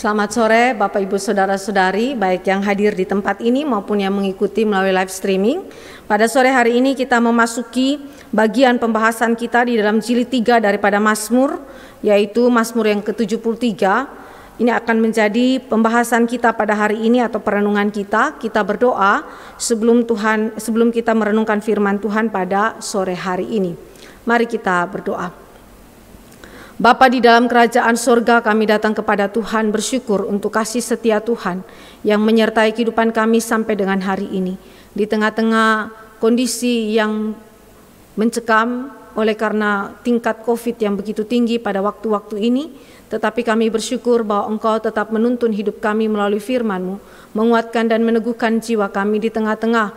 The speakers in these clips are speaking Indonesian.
Selamat sore Bapak Ibu Saudara-saudari, baik yang hadir di tempat ini maupun yang mengikuti melalui live streaming. Pada sore hari ini kita memasuki bagian pembahasan kita di dalam jilid 3 daripada Mazmur, yaitu Mazmur yang ke-73. Ini akan menjadi pembahasan kita pada hari ini atau perenungan kita. Kita berdoa sebelum kita merenungkan firman Tuhan pada sore hari ini. Mari kita berdoa. Bapa di dalam kerajaan surga, kami datang kepada Tuhan bersyukur untuk kasih setia Tuhan yang menyertai kehidupan kami sampai dengan hari ini. Di tengah-tengah kondisi yang mencekam oleh karena tingkat COVID yang begitu tinggi pada waktu-waktu ini, tetapi kami bersyukur bahwa Engkau tetap menuntun hidup kami melalui firman-Mu, menguatkan dan meneguhkan jiwa kami di tengah-tengah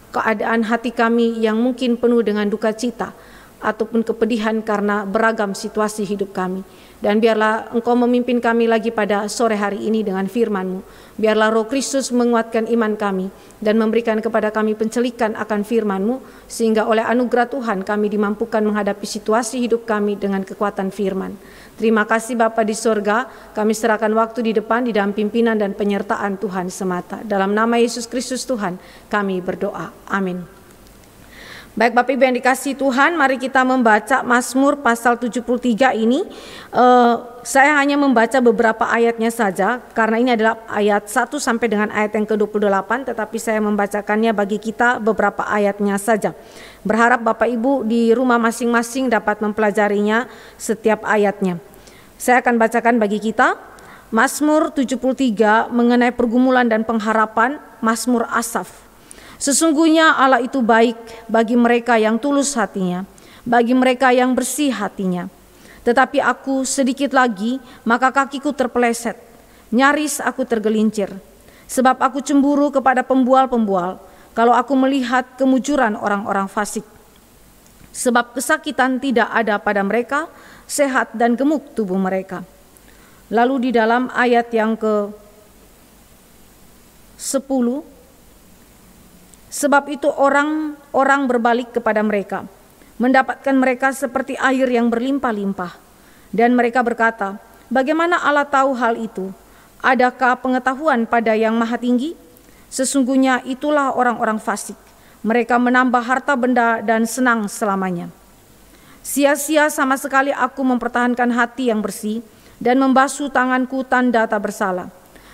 keadaan hati kami yang mungkin penuh dengan duka cita ataupun kepedihan karena beragam situasi hidup kami. Dan biarlah Engkau memimpin kami lagi pada sore hari ini dengan firman-Mu. Biarlah Roh Kristus menguatkan iman kami dan memberikan kepada kami pencelikan akan firman-Mu, sehingga oleh anugerah Tuhan kami dimampukan menghadapi situasi hidup kami dengan kekuatan firman. Terima kasih Bapa di sorga, kami serahkan waktu di depan di dalam pimpinan dan penyertaan Tuhan semata. Dalam nama Yesus Kristus Tuhan kami berdoa. Amin. Baik Bapak Ibu yang dikasihi Tuhan, mari kita membaca Mazmur pasal 73 ini. Saya hanya membaca beberapa ayatnya saja, karena ini adalah ayat 1 sampai dengan ayat yang ke-28, tetapi saya membacakannya bagi kita beberapa ayatnya saja. Berharap Bapak Ibu di rumah masing-masing dapat mempelajarinya setiap ayatnya. Saya akan bacakan bagi kita. Mazmur 73 mengenai pergumulan dan pengharapan, Mazmur Asaf. Sesungguhnya Allah itu baik bagi mereka yang tulus hatinya, bagi mereka yang bersih hatinya. Tetapi aku sedikit lagi, maka kakiku terpeleset, nyaris aku tergelincir. Sebab aku cemburu kepada pembual-pembual, kalau aku melihat kemujuran orang-orang fasik. Sebab kesakitan tidak ada pada mereka, sehat dan gemuk tubuh mereka. Lalu di dalam ayat yang ke-10, sebab itu orang berbalik kepada mereka, mendapatkan mereka seperti air yang berlimpah-limpah. Dan mereka berkata, bagaimana Allah tahu hal itu? Adakah pengetahuan pada yang maha tinggi? Sesungguhnya itulah orang-orang fasik. Mereka menambah harta benda dan senang selamanya. Sia-sia sama sekali aku mempertahankan hati yang bersih dan membasuh tanganku tanda tak bersalah.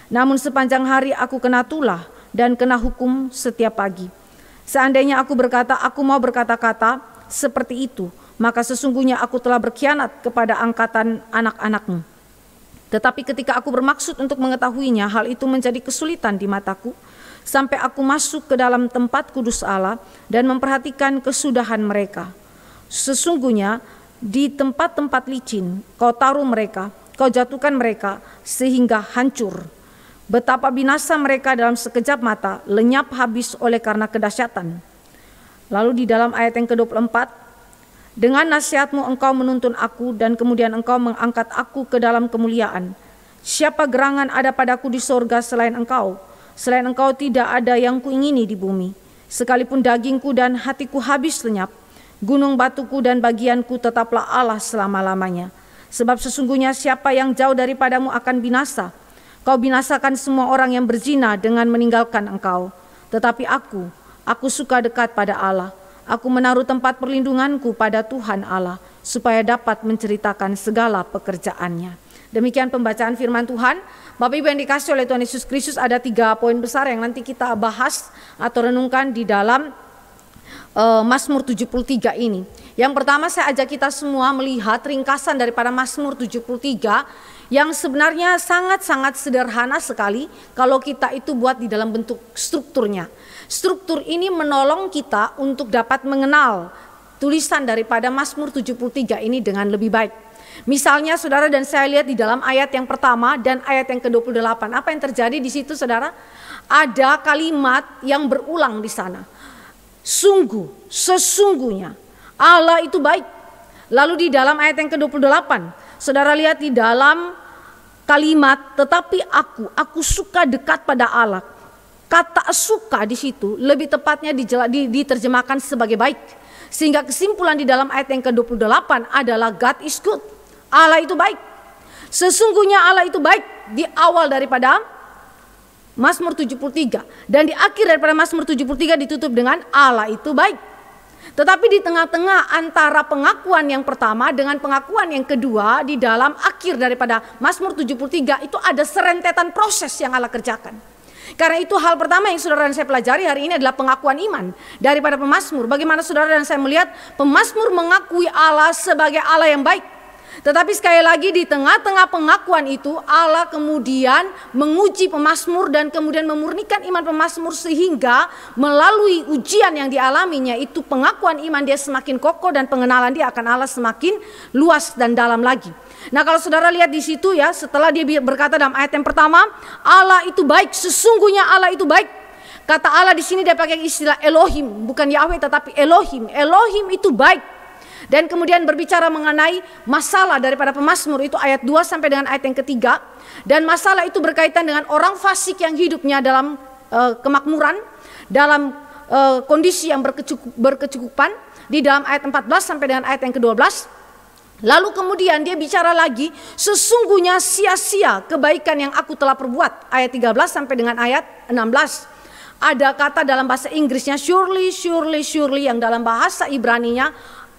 Namun sepanjang hari aku kena tulah dan kena hukum setiap pagi. Seandainya aku berkata, aku mau berkata-kata seperti itu, maka sesungguhnya aku telah berkhianat kepada angkatan anak-anakmu. Tetapi ketika aku bermaksud untuk mengetahuinya, hal itu menjadi kesulitan di mataku, sampai aku masuk ke dalam tempat kudus Allah dan memperhatikan kesudahan mereka. Sesungguhnya di tempat-tempat licin kau taruh mereka, kau jatuhkan mereka sehingga hancur. Betapa binasa mereka dalam sekejap mata, lenyap habis oleh karena kedahsyatan. Lalu di dalam ayat yang ke-24, dengan nasihatmu engkau menuntun aku dan kemudian engkau mengangkat aku ke dalam kemuliaan. Siapa gerangan ada padaku di sorga selain engkau? Selain engkau tidak ada yang kuingini di bumi. Sekalipun dagingku dan hatiku habis lenyap, gunung batuku dan bagianku tetaplah Allah selama-lamanya. Sebab sesungguhnya siapa yang jauh daripadamu akan binasa. Kau binasakan semua orang yang berzina dengan meninggalkan engkau. Tetapi aku suka dekat pada Allah. Aku menaruh tempat perlindunganku pada Tuhan Allah, supaya dapat menceritakan segala pekerjaannya. Demikian pembacaan firman Tuhan. Bapak Ibu yang dikasihi oleh Tuhan Yesus Kristus, ada 3 poin besar yang nanti kita bahas atau renungkan di dalam Mazmur 73 ini. Yang pertama, saya ajak kita semua melihat ringkasan daripada Mazmur 73 yang sebenarnya sangat-sangat sederhana sekali kalau kita itu buat di dalam bentuk strukturnya. Struktur ini menolong kita untuk dapat mengenal tulisan daripada Mazmur 73 ini dengan lebih baik. Misalnya saudara dan saya lihat di dalam ayat yang pertama dan ayat yang ke-28. Apa yang terjadi di situ saudara? Ada kalimat yang berulang di sana. Sungguh, sesungguhnya Allah itu baik. Lalu di dalam ayat yang ke-28, saudara lihat di dalam kalimat tetapi aku suka dekat pada Allah. Kata suka di situ lebih tepatnya diterjemahkan sebagai baik. Sehingga kesimpulan di dalam ayat yang ke-28 adalah God is good. Allah itu baik. Sesungguhnya Allah itu baik di awal daripada Mazmur 73. Dan di akhir daripada Mazmur 73 ditutup dengan Allah itu baik. Tetapi di tengah-tengah antara pengakuan yang pertama dengan pengakuan yang kedua, di dalam akhir daripada Mazmur 73 itu ada serentetan proses yang Allah kerjakan. Karena itu hal pertama yang saudara dan saya pelajari hari ini adalah pengakuan iman daripada pemazmur. Bagaimana saudara dan saya melihat pemazmur mengakui Allah sebagai Allah yang baik. Tetapi sekali lagi di tengah-tengah pengakuan itu Allah kemudian menguji pemazmur dan kemudian memurnikan iman pemazmur sehingga melalui ujian yang dialaminya itu pengakuan iman dia semakin kokoh dan pengenalan dia akan Allah semakin luas dan dalam lagi. Nah, kalau saudara lihat di situ ya, setelah dia berkata dalam ayat yang pertama, Allah itu baik, sesungguhnya Allah itu baik. Kata Allah di sini dia pakai istilah Elohim, bukan Yahweh tetapi Elohim. Elohim itu baik. Dan kemudian berbicara mengenai masalah daripada pemazmur itu ayat 2 sampai dengan ayat yang ketiga. Dan masalah itu berkaitan dengan orang fasik yang hidupnya dalam kemakmuran, dalam kondisi yang berkecukupan di dalam ayat 14 sampai dengan ayat yang ke-12. Lalu kemudian dia bicara lagi, sesungguhnya sia-sia kebaikan yang aku telah perbuat. Ayat 13 sampai dengan ayat 16. Ada kata dalam bahasa Inggrisnya surely, surely, surely, yang dalam bahasa Ibraninya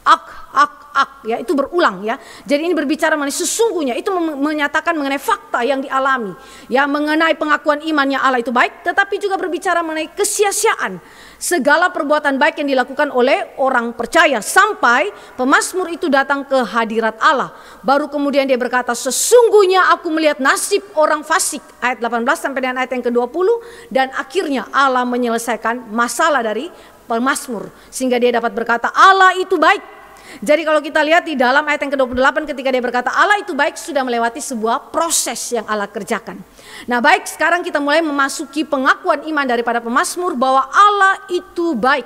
ak, ya, itu berulang ya. Jadi ini berbicara mengenai sesungguhnya, itu menyatakan mengenai fakta yang dialami, ya, mengenai pengakuan imannya Allah itu baik, tetapi juga berbicara mengenai kesia-siaan segala perbuatan baik yang dilakukan oleh orang percaya sampai pemazmur itu datang ke hadirat Allah. Baru kemudian dia berkata, sesungguhnya aku melihat nasib orang fasik, ayat 18 sampai dengan ayat yang ke-20, dan akhirnya Allah menyelesaikan masalah dari pemazmur sehingga dia dapat berkata Allah itu baik. Jadi kalau kita lihat di dalam ayat yang ke-28 ketika dia berkata Allah itu baik, sudah melewati sebuah proses yang Allah kerjakan. Nah, baik, sekarang kita mulai memasuki pengakuan iman daripada pemazmur bahwa Allah itu baik.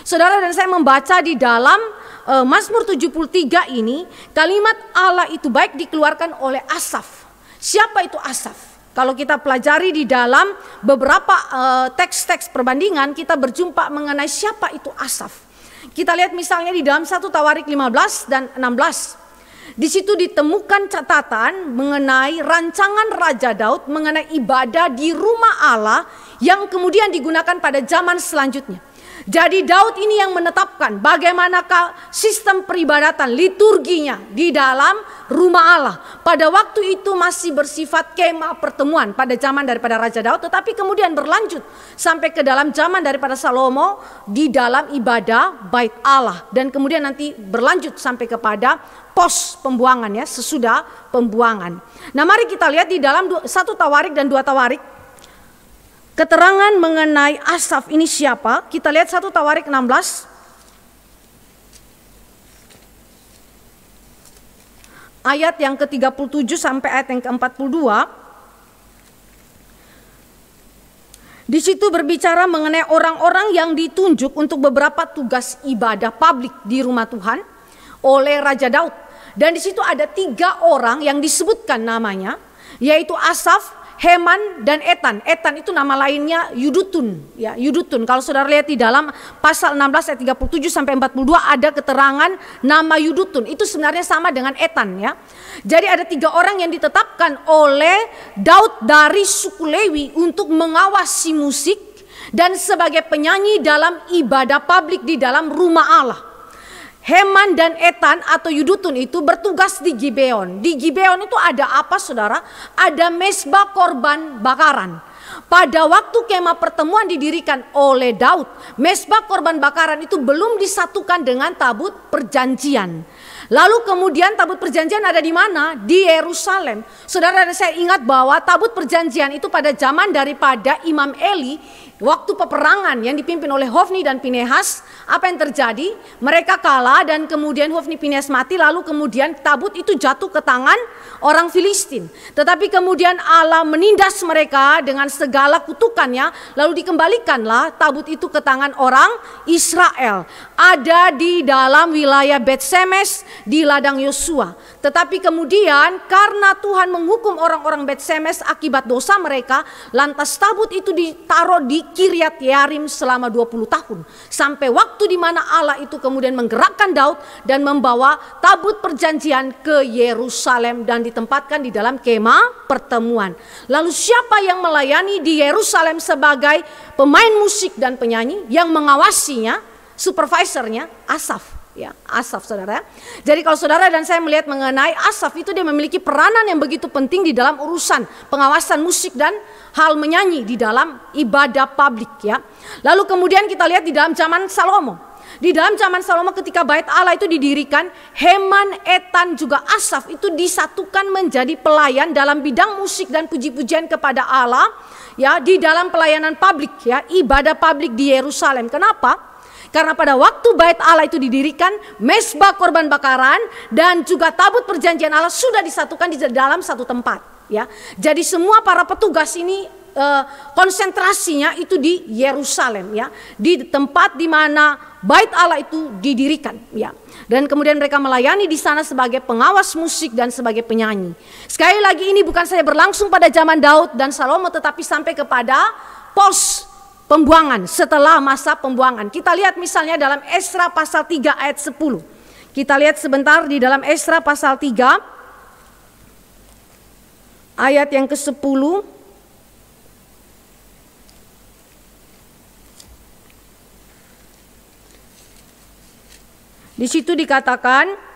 Saudara dan saya membaca di dalam Mazmur 73 ini, kalimat Allah itu baik dikeluarkan oleh Asaf. Siapa itu Asaf? Kalau kita pelajari di dalam beberapa teks-teks perbandingan, kita berjumpa mengenai siapa itu Asaf. Kita lihat misalnya di dalam 1 Tawarik 15 dan 16. Di situ ditemukan catatan mengenai rancangan Raja Daud mengenai ibadah di rumah Allah yang kemudian digunakan pada zaman selanjutnya. Jadi Daud ini yang menetapkan bagaimanakah sistem peribadatan liturginya di dalam rumah Allah. Pada waktu itu masih bersifat kemah pertemuan pada zaman daripada Raja Daud, tetapi kemudian berlanjut sampai ke dalam zaman daripada Salomo di dalam ibadah bait Allah, dan kemudian nanti berlanjut sampai kepada pos pembuangan, ya, sesudah pembuangan. Nah, mari kita lihat di dalam 1 Tawarik dan 2 Tawarik. Keterangan mengenai Asaf ini siapa? Kita lihat 1 Tawarik 16. Ayat yang ke-37 sampai ayat yang ke-42. Di situ berbicara mengenai orang-orang yang ditunjuk untuk beberapa tugas ibadah publik di rumah Tuhan oleh Raja Daud. Dan di situ ada 3 orang yang disebutkan namanya, yaitu Asaf, Heman dan Etan. Etan itu nama lainnya Yudutun, ya, Yudutun. Kalau saudara lihat di dalam pasal 16 ayat 37 sampai 42 ada keterangan nama Yudutun. Itu sebenarnya sama dengan Etan, ya. Jadi ada 3 orang yang ditetapkan oleh Daud dari suku Lewi untuk mengawasi musik dan sebagai penyanyi dalam ibadah publik di dalam rumah Allah. Heman dan Etan atau Yudutun itu bertugas di Gibeon. Di Gibeon itu ada apa, saudara? Ada mezbah korban bakaran. Pada waktu kemah pertemuan didirikan oleh Daud, mezbah korban bakaran itu belum disatukan dengan tabut perjanjian. Lalu kemudian tabut perjanjian ada di mana? Di Yerusalem. Saudara, saya ingat bahwa tabut perjanjian itu pada zaman daripada Imam Eli, waktu peperangan yang dipimpin oleh Hofni dan Pinehas, apa yang terjadi? Mereka kalah dan kemudian Hofni Pinehas mati, lalu kemudian tabut itu jatuh ke tangan orang Filistin. Tetapi kemudian Allah menindas mereka dengan segala kutukannya, lalu dikembalikanlah tabut itu ke tangan orang Israel. Ada di dalam wilayah Bet-Semes di ladang Yosua. Tetapi kemudian karena Tuhan menghukum orang-orang Bet-Semes akibat dosa mereka, lantas tabut itu ditaruh di Kiryat Yearim selama 20 tahun. Sampai waktu di mana Allah itu kemudian menggerakkan Daud dan membawa tabut perjanjian ke Yerusalem dan ditempatkan di dalam kemah pertemuan. Lalu siapa yang melayani di Yerusalem sebagai pemain musik dan penyanyi? Yang mengawasinya, supervisornya Asaf. Ya, Asaf, saudara. Jadi kalau saudara dan saya melihat mengenai Asaf, itu dia memiliki peranan yang begitu penting di dalam urusan pengawasan musik dan hal menyanyi di dalam ibadah publik, ya. Lalu kemudian kita lihat di dalam zaman Salomo. Di dalam zaman Salomo ketika bait Allah itu didirikan, Heman, Etan juga Asaf itu disatukan menjadi pelayan dalam bidang musik dan puji-pujian kepada Allah, ya, di dalam pelayanan publik, ya, ibadah publik di Yerusalem. Kenapa? Karena pada waktu bait Allah itu didirikan, mezbah korban bakaran dan juga tabut perjanjian Allah sudah disatukan di dalam satu tempat, ya. Jadi semua para petugas ini konsentrasinya itu di Yerusalem, ya, di tempat di mana bait Allah itu didirikan, ya. Dan kemudian mereka melayani di sana sebagai pengawas musik dan sebagai penyanyi. Sekali lagi ini bukan saja berlangsung pada zaman Daud dan Salomo, tetapi sampai kepada pos pembuangan, setelah masa pembuangan. Kita lihat misalnya dalam Esra pasal 3 ayat 10. Kita lihat sebentar di dalam Esra pasal 3 ayat yang ke-10. Di situ dikatakan,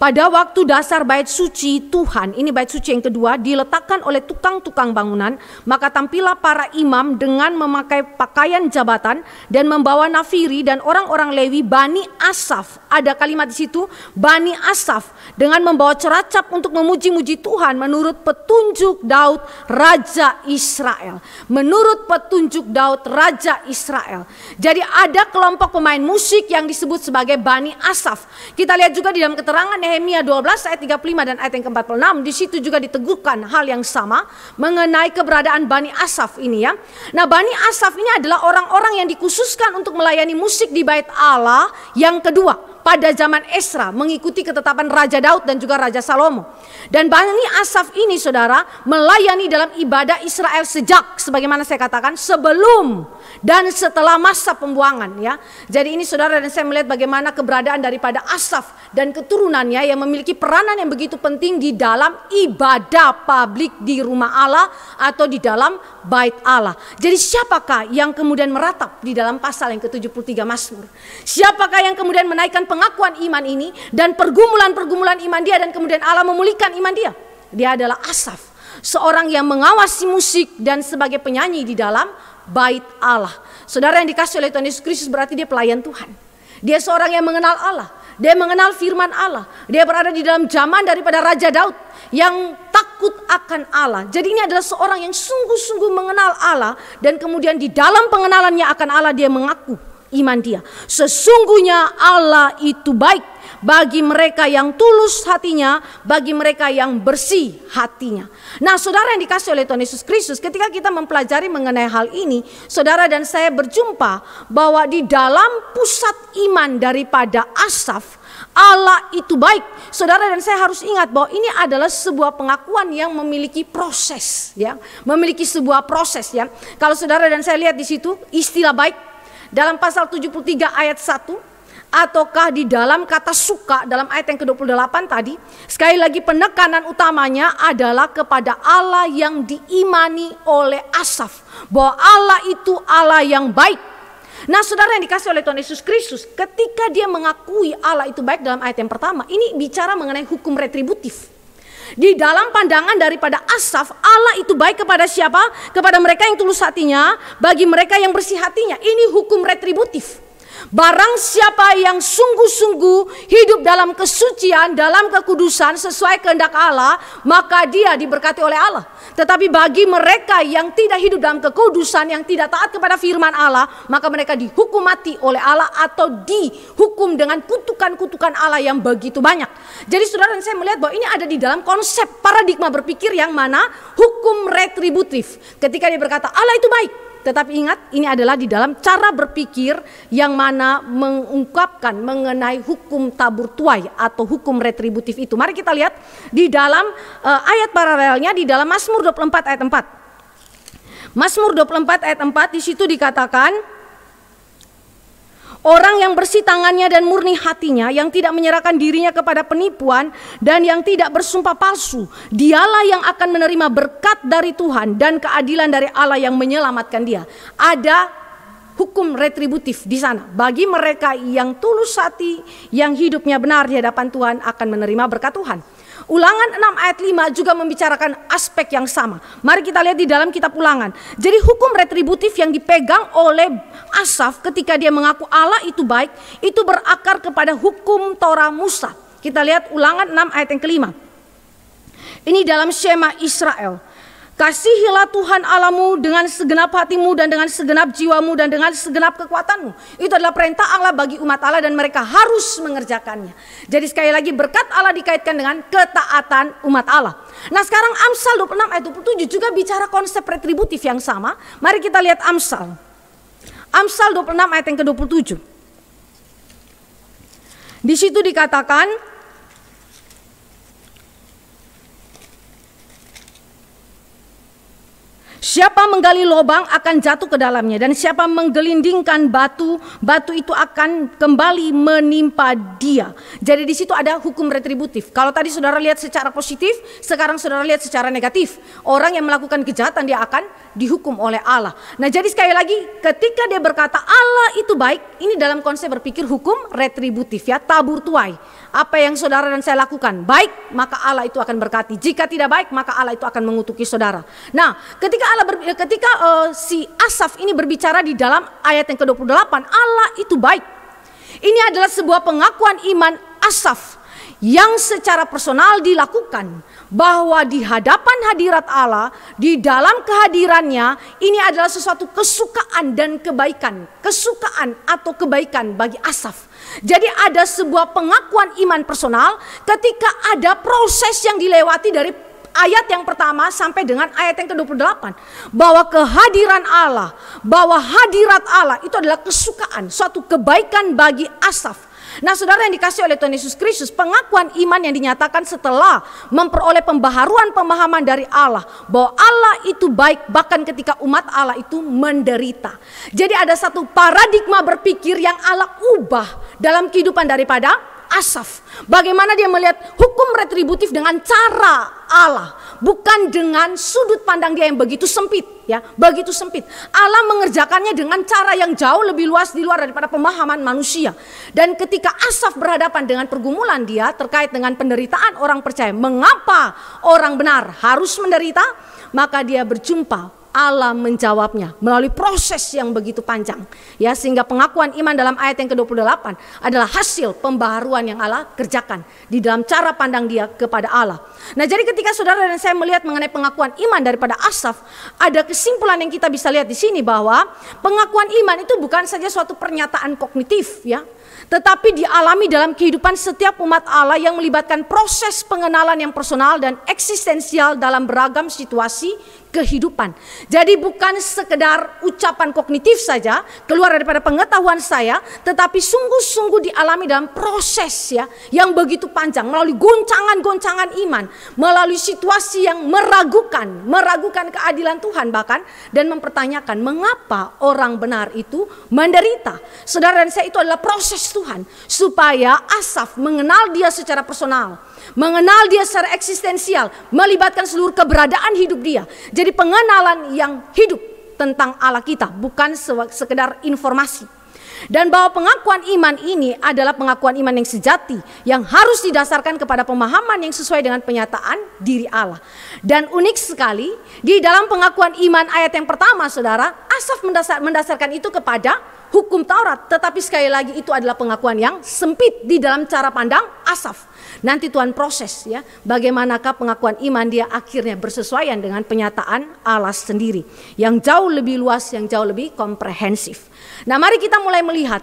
pada waktu dasar bait suci Tuhan, ini bait suci yang kedua, diletakkan oleh tukang-tukang bangunan, maka tampillah para imam dengan memakai pakaian jabatan dan membawa nafiri dan orang-orang Lewi Bani Asaf. Ada kalimat di situ, Bani Asaf, dengan membawa ceracap untuk memuji-muji Tuhan menurut petunjuk Daud Raja Israel. Menurut petunjuk Daud Raja Israel. Jadi ada kelompok pemain musik yang disebut sebagai Bani Asaf. Kita lihat juga di dalam keterangan Nehemia 12 ayat 35 dan ayat yang ke-46, di situ juga diteguhkan hal yang sama mengenai keberadaan Bani Asaf ini, ya. Nah, Bani Asaf ini adalah orang-orang yang dikhususkan untuk melayani musik di bait Allah yang kedua pada zaman Esra, mengikuti ketetapan Raja Daud dan juga Raja Salomo. Dan Bani Asaf ini, saudara, melayani dalam ibadah Israel sejak, sebagaimana saya katakan, sebelum dan setelah masa pembuangan, ya. Jadi ini saudara dan saya melihat bagaimana keberadaan daripada Asaf dan keturunannya yang memiliki peranan yang begitu penting di dalam ibadah publik di rumah Allah atau di dalam bait Allah. Jadi siapakah yang kemudian meratap di dalam pasal yang ke-73 Mazmur? Siapakah yang kemudian menaikkan pengakuan iman ini dan pergumulan-pergumulan iman dia dan kemudian Allah memulihkan iman dia? Dia adalah Asaf, seorang yang mengawasi musik dan sebagai penyanyi di dalam bait Allah. Saudara yang dikasihi oleh Tuhan Yesus Kristus, berarti dia pelayan Tuhan. Dia seorang yang mengenal Allah. Dia mengenal firman Allah. Dia berada di dalam zaman daripada Raja Daud yang takut akan Allah. Jadi ini adalah seorang yang sungguh-sungguh mengenal Allah. Dan kemudian di dalam pengenalannya akan Allah, dia mengaku iman dia. Sesungguhnya Allah itu baik bagi mereka yang tulus hatinya, bagi mereka yang bersih hatinya. Nah, saudara yang dikasihi oleh Tuhan Yesus Kristus, ketika kita mempelajari mengenai hal ini, saudara dan saya berjumpa bahwa di dalam pusat iman daripada Asaf, Allah itu baik. Saudara dan saya harus ingat bahwa ini adalah sebuah pengakuan yang memiliki proses, ya, memiliki sebuah proses, ya. Kalau saudara dan saya lihat di situ istilah baik dalam pasal 73 ayat 1, ataukah di dalam kata suka dalam ayat yang ke-28 tadi, sekali lagi penekanan utamanya adalah kepada Allah yang diimani oleh Asaf, bahwa Allah itu Allah yang baik. Nah, saudara yang dikasihi oleh Tuhan Yesus Kristus, ketika dia mengakui Allah itu baik dalam ayat yang pertama, ini bicara mengenai hukum retributif. Di dalam pandangan daripada Asaf, Allah itu baik kepada siapa? Kepada mereka yang tulus hatinya, bagi mereka yang bersih hatinya. Ini hukum retributif. Barang siapa yang sungguh-sungguh hidup dalam kesucian, dalam kekudusan sesuai kehendak Allah, maka dia diberkati oleh Allah. Tetapi bagi mereka yang tidak hidup dalam kekudusan, yang tidak taat kepada firman Allah, maka mereka dihukum mati oleh Allah atau dihukum dengan kutukan-kutukan Allah yang begitu banyak. Jadi saudara dan saya melihat bahwa ini ada di dalam konsep paradigma berpikir yang mana hukum retributif. Ketika dia berkata Allah itu baik, tetapi ingat, ini adalah di dalam cara berpikir yang mana mengungkapkan mengenai hukum tabur tuai atau hukum retributif itu. Mari kita lihat di dalam ayat paralelnya di dalam Mazmur 24 ayat 4. Mazmur 24 ayat 4 di situ dikatakan, orang yang bersih tangannya dan murni hatinya, yang tidak menyerahkan dirinya kepada penipuan dan yang tidak bersumpah palsu, dialah yang akan menerima berkat dari Tuhan dan keadilan dari Allah yang menyelamatkan dia. Ada hukum retributif di sana bagi mereka yang tulus hati, yang hidupnya benar di hadapan Tuhan akan menerima berkat Tuhan. Ulangan 6 ayat 5 juga membicarakan aspek yang sama. Mari kita lihat di dalam kitab Ulangan. Jadi hukum retributif yang dipegang oleh Asaf ketika dia mengaku Allah itu baik, itu berakar kepada hukum Torah Musa. Kita lihat Ulangan 6 ayat yang kelima. Ini dalam Shema Israel. Kasihilah Tuhan Allahmu dengan segenap hatimu dan dengan segenap jiwamu dan dengan segenap kekuatanmu. Itu adalah perintah Allah bagi umat Allah dan mereka harus mengerjakannya. Jadi sekali lagi berkat Allah dikaitkan dengan ketaatan umat Allah. Nah sekarang Amsal 26 ayat 27 juga bicara konsep retributif yang sama. Mari kita lihat Amsal. Amsal 26 ayat yang ke-27. Di situ dikatakan, siapa menggali lubang akan jatuh ke dalamnya, dan siapa menggelindingkan batu, batu itu akan kembali menimpa dia. Jadi di situ ada hukum retributif. Kalau tadi saudara lihat secara positif, sekarang saudara lihat secara negatif. Orang yang melakukan kejahatan dia akan dihukum oleh Allah. Nah jadi sekali lagi ketika dia berkata Allah itu baik, ini dalam konsep berpikir hukum retributif ya, tabur tuai. Apa yang saudara dan saya lakukan baik, maka Allah itu akan berkati. Jika tidak baik, maka Allah itu akan mengutuki saudara. Nah ketika si Asaf ini berbicara di dalam ayat yang ke-28, Allah itu baik. Ini adalah sebuah pengakuan iman Asaf yang secara personal dilakukan, bahwa di hadapan hadirat Allah, di dalam kehadirannya, ini adalah sesuatu kesukaan dan kebaikan, kesukaan atau kebaikan bagi Asaf. Jadi ada sebuah pengakuan iman personal ketika ada proses yang dilewati dari ayat yang pertama sampai dengan ayat yang ke-28, bahwa kehadiran Allah, bahwa hadirat Allah itu adalah kesukaan, suatu kebaikan bagi Asaf. Nah saudara yang dikasih oleh Tuhan Yesus Kristus, pengakuan iman yang dinyatakan setelah memperoleh pembaharuan pemahaman dari Allah, bahwa Allah itu baik bahkan ketika umat Allah itu menderita. Jadi ada satu paradigma berpikir yang Allah ubah dalam kehidupan daripada Asaf. Bagaimana dia melihat hukum retributif dengan cara Allah, bukan dengan sudut pandang dia yang begitu sempit ya, begitu sempit. Allah mengerjakannya dengan cara yang jauh lebih luas di luar daripada pemahaman manusia. Dan ketika Asaf berhadapan dengan pergumulan dia terkait dengan penderitaan orang percaya, mengapa orang benar harus menderita? Maka dia berjumpa, Allah menjawabnya melalui proses yang begitu panjang ya, sehingga pengakuan iman dalam ayat yang ke-28 adalah hasil pembaharuan yang Allah kerjakan di dalam cara pandang dia kepada Allah. Nah jadi ketika saudara dan saya melihat mengenai pengakuan iman daripada Asaf, ada kesimpulan yang kita bisa lihat di sini, bahwa pengakuan iman itu bukan saja suatu pernyataan kognitif ya, tetapi dialami dalam kehidupan setiap umat Allah yang melibatkan proses pengenalan yang personal dan eksistensial dalam beragam situasi kehidupan. Jadi bukan sekedar ucapan kognitif saja keluar daripada pengetahuan saya, tetapi sungguh-sungguh dialami dalam proses ya yang begitu panjang, melalui goncangan-goncangan iman, melalui situasi yang meragukan keadilan Tuhan bahkan, dan mempertanyakan mengapa orang benar itu menderita. Saudara dan saya, itu adalah proses Tuhan supaya Asaf mengenal dia secara personal, mengenal dia secara eksistensial, melibatkan seluruh keberadaan hidup dia. Jadi pengenalan yang hidup tentang Allah kita, bukan sekedar informasi. Dan bahwa pengakuan iman ini adalah pengakuan iman yang sejati, yang harus didasarkan kepada pemahaman yang sesuai dengan penyataan diri Allah. Dan unik sekali, di dalam pengakuan iman ayat yang pertama saudara, Asaf mendasarkan itu kepada hukum Taurat. Tetapi sekali lagi itu adalah pengakuan yang sempit di dalam cara pandang Asaf. Nanti Tuhan proses ya, bagaimanakah pengakuan iman dia akhirnya bersesuaian dengan penyataan Allah sendiri, yang jauh lebih luas, yang jauh lebih komprehensif. Nah mari kita mulai melihat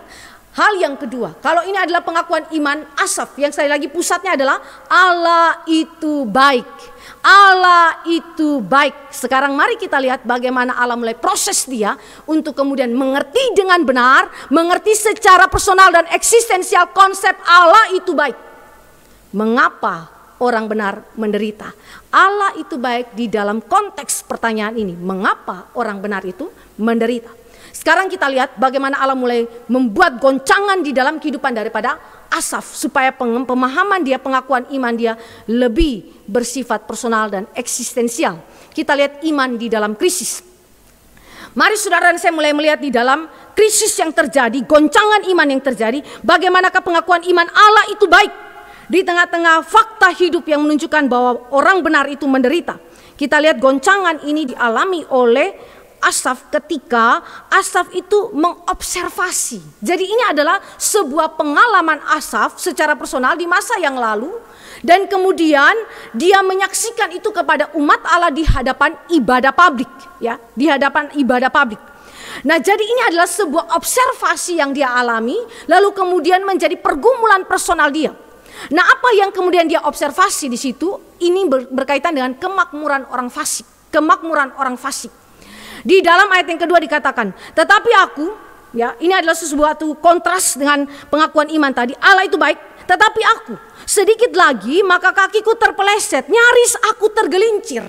hal yang kedua. Kalau ini adalah pengakuan iman Asaf, yang sekali lagi pusatnya adalah Allah itu baik. Allah itu baik. Sekarang mari kita lihat bagaimana Allah mulai proses dia untuk kemudian mengerti dengan benar, mengerti secara personal dan eksistensial konsep Allah itu baik. Mengapa orang benar menderita? Allah itu baik di dalam konteks pertanyaan ini. Mengapa orang benar itu menderita? Sekarang kita lihat bagaimana Allah mulai membuat goncangan di dalam kehidupan daripada Asaf. Supaya pemahaman dia, pengakuan iman dia lebih bersifat personal dan eksistensial. Kita lihat iman di dalam krisis. Mari saudara dan saya mulai melihat di dalam krisis yang terjadi, goncangan iman yang terjadi. Bagaimanakah pengakuan iman Allah itu baik di tengah-tengah fakta hidup yang menunjukkan bahwa orang benar itu menderita. Kita lihat goncangan ini dialami oleh Asaf ketika Asaf itu mengobservasi. Jadi ini adalah sebuah pengalaman Asaf secara personal di masa yang lalu. Dan kemudian dia menyaksikan itu kepada umat Allah di hadapan ibadah publik. Ya, di hadapan ibadah publik. Nah, jadi ini adalah sebuah observasi yang dia alami. Lalu kemudian menjadi pergumulan personal dia. Nah, apa yang kemudian dia observasi di situ? Ini berkaitan dengan kemakmuran orang fasik. Kemakmuran orang fasik. Di dalam ayat yang kedua dikatakan, tetapi aku, ya, ini adalah sesuatu kontras dengan pengakuan iman tadi. Allah itu baik, tetapi aku, sedikit lagi maka kakiku terpeleset, nyaris aku tergelincir.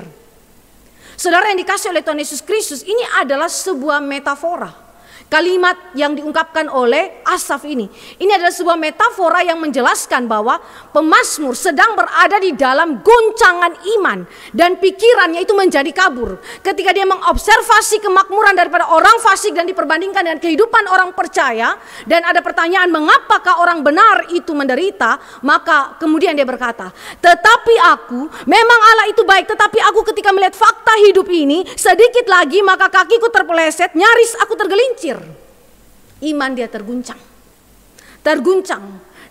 Saudara yang dikasih oleh Tuhan Yesus Kristus, ini adalah sebuah metafora. Kalimat yang diungkapkan oleh Asaf ini adalah sebuah metafora yang menjelaskan bahwa pemazmur sedang berada di dalam goncangan iman dan pikirannya itu menjadi kabur. Ketika dia mengobservasi kemakmuran daripada orang fasik dan diperbandingkan dengan kehidupan orang percaya, dan ada pertanyaan mengapakah orang benar itu menderita, maka kemudian dia berkata, tetapi aku, memang Allah itu baik, tetapi aku ketika melihat fakta hidup ini, sedikit lagi maka kakiku terpeleset, nyaris aku tergelincir. Iman dia terguncang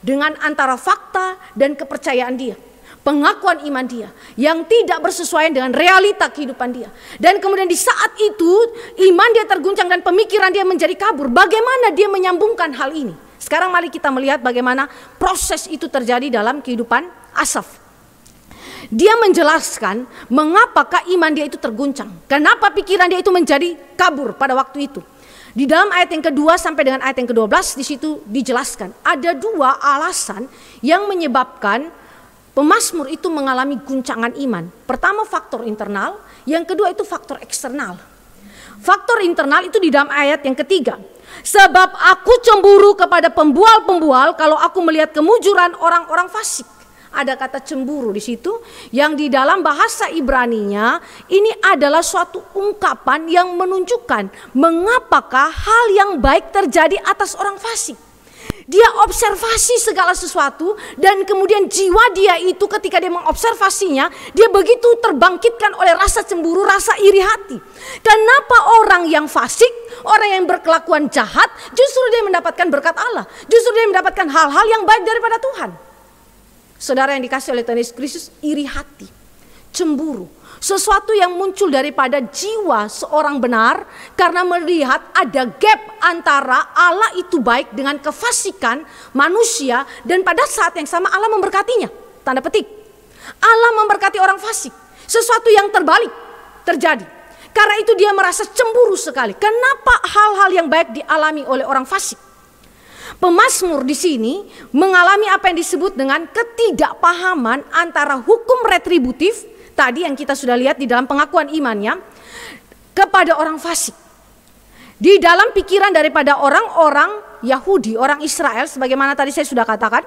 dengan antara fakta dan kepercayaan dia, pengakuan iman dia yang tidak bersesuaian dengan realita kehidupan dia. Dan kemudian di saat itu iman dia terguncang dan pemikiran dia menjadi kabur. Bagaimana dia menyambungkan hal ini? Sekarang mari kita melihat bagaimana proses itu terjadi dalam kehidupan Asaf. Dia menjelaskan mengapakah iman dia itu terguncang, kenapa pikiran dia itu menjadi kabur pada waktu itu. Di dalam ayat yang kedua sampai dengan ayat yang ke-12 di situ dijelaskan ada dua alasan yang menyebabkan pemazmur itu mengalami guncangan iman. Pertama faktor internal, yang kedua itu faktor eksternal. Faktor internal itu di dalam ayat yang ketiga. Sebab aku cemburu kepada pembual-pembual kalau aku melihat kemujuran orang-orang fasik. Ada kata cemburu di situ yang di dalam bahasa Ibraninya ini adalah suatu ungkapan yang menunjukkan mengapakah hal yang baik terjadi atas orang fasik. Dia observasi segala sesuatu dan kemudian jiwa dia itu ketika dia mengobservasinya, dia begitu terbangkitkan oleh rasa cemburu, rasa iri hati. Kenapa orang yang fasik, orang yang berkelakuan jahat, justru dia mendapatkan berkat Allah, justru dia mendapatkan hal-hal yang baik daripada Tuhan. Saudara yang dikasih oleh Tuhan Yesus Kristus, iri hati, cemburu, sesuatu yang muncul daripada jiwa seorang benar karena melihat ada gap antara Allah itu baik dengan kefasikan manusia, dan pada saat yang sama Allah memberkatinya. Tanda petik, Allah memberkati orang fasik. Sesuatu yang terbalik terjadi. Karena itu dia merasa cemburu sekali. Kenapa hal-hal yang baik dialami oleh orang fasik? Pemazmur di sini mengalami apa yang disebut dengan ketidakpahaman antara hukum retributif tadi yang kita sudah lihat di dalam pengakuan imannya kepada orang fasik. Di dalam pikiran daripada orang-orang Yahudi, orang Israel, sebagaimana tadi saya sudah katakan,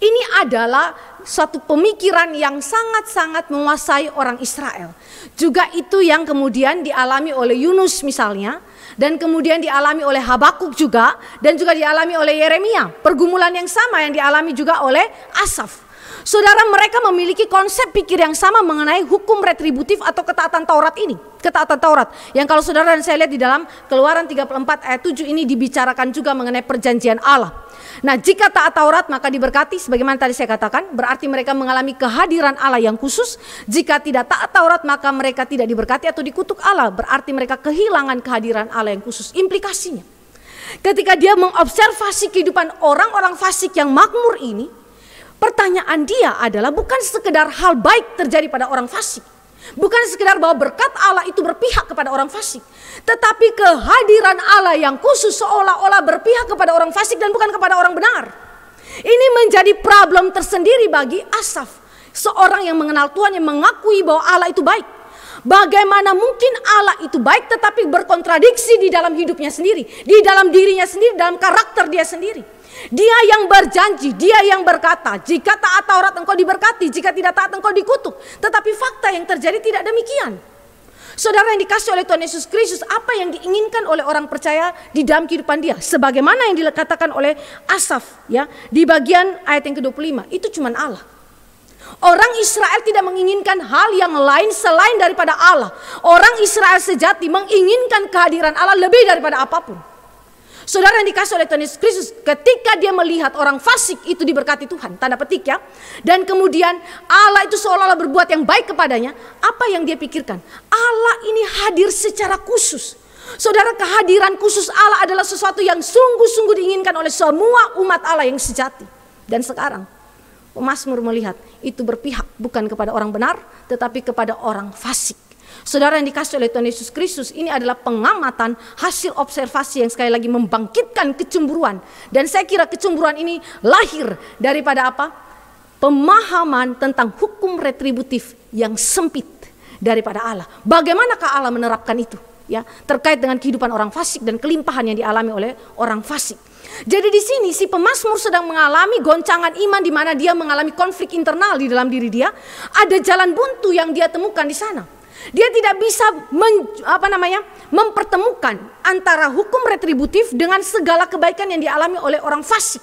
ini adalah suatu pemikiran yang sangat-sangat menguasai orang Israel. Juga itu yang kemudian dialami oleh Yunus misalnya, dan kemudian dialami oleh Habakuk juga, dan juga dialami oleh Yeremia. Pergumulan yang sama yang dialami juga oleh Asaf. Saudara, mereka memiliki konsep pikir yang sama mengenai hukum retributif atau ketaatan Taurat ini. Ketaatan Taurat yang kalau saudara dan saya lihat di dalam Keluaran 34 ayat 7 ini dibicarakan juga mengenai perjanjian Allah. Nah, jika taat Taurat maka diberkati, sebagaimana tadi saya katakan, berarti mereka mengalami kehadiran Allah yang khusus. Jika tidak taat Taurat maka mereka tidak diberkati atau dikutuk Allah, berarti mereka kehilangan kehadiran Allah yang khusus. Implikasinya, ketika dia mengobservasi kehidupan orang-orang fasik yang makmur ini, pertanyaan dia adalah bukan sekedar hal baik terjadi pada orang fasik, bukan sekedar bahwa berkat Allah itu berpihak kepada orang fasik, tetapi kehadiran Allah yang khusus seolah-olah berpihak kepada orang fasik dan bukan kepada orang benar. Ini menjadi problem tersendiri bagi Asaf. Seorang yang mengenal Tuhan, yang mengakui bahwa Allah itu baik. Bagaimana mungkin Allah itu baik tetapi berkontradiksi di dalam hidupnya sendiri, di dalam dirinya sendiri, dalam karakter dia sendiri. Dia yang berjanji, dia yang berkata, jika taat Taurat engkau diberkati, jika tidak taat engkau dikutuk. Tetapi fakta yang terjadi tidak demikian. Saudara yang dikasih oleh Tuhan Yesus Kristus, apa yang diinginkan oleh orang percaya di dalam kehidupan dia? Sebagaimana yang dikatakan oleh Asaf ya, di bagian ayat yang ke-25, itu cuma Allah. Orang Israel tidak menginginkan hal yang lain selain daripada Allah. Orang Israel sejati menginginkan kehadiran Allah lebih daripada apapun. Saudara yang dikasih oleh Tuhan Yesus Kristus, ketika dia melihat orang fasik itu diberkati Tuhan, tanda petik ya, dan kemudian Allah itu seolah-olah berbuat yang baik kepadanya, apa yang dia pikirkan? Allah ini hadir secara khusus. Saudara, kehadiran khusus Allah adalah sesuatu yang sungguh-sungguh diinginkan oleh semua umat Allah yang sejati. Dan sekarang pemazmur melihat itu berpihak bukan kepada orang benar, tetapi kepada orang fasik. Saudara yang dikasih oleh Tuhan Yesus Kristus, ini adalah pengamatan hasil observasi yang sekali lagi membangkitkan kecemburuan. Dan saya kira kecemburuan ini lahir daripada apa? Pemahaman tentang hukum retributif yang sempit daripada Allah. Bagaimanakah Allah menerapkan itu? Ya, terkait dengan kehidupan orang fasik dan kelimpahan yang dialami oleh orang fasik. Jadi di sini si pemazmur sedang mengalami goncangan iman di mana dia mengalami konflik internal di dalam diri dia. Ada jalan buntu yang dia temukan di sana. Dia tidak bisa mempertemukan antara hukum retributif dengan segala kebaikan yang dialami oleh orang fasik.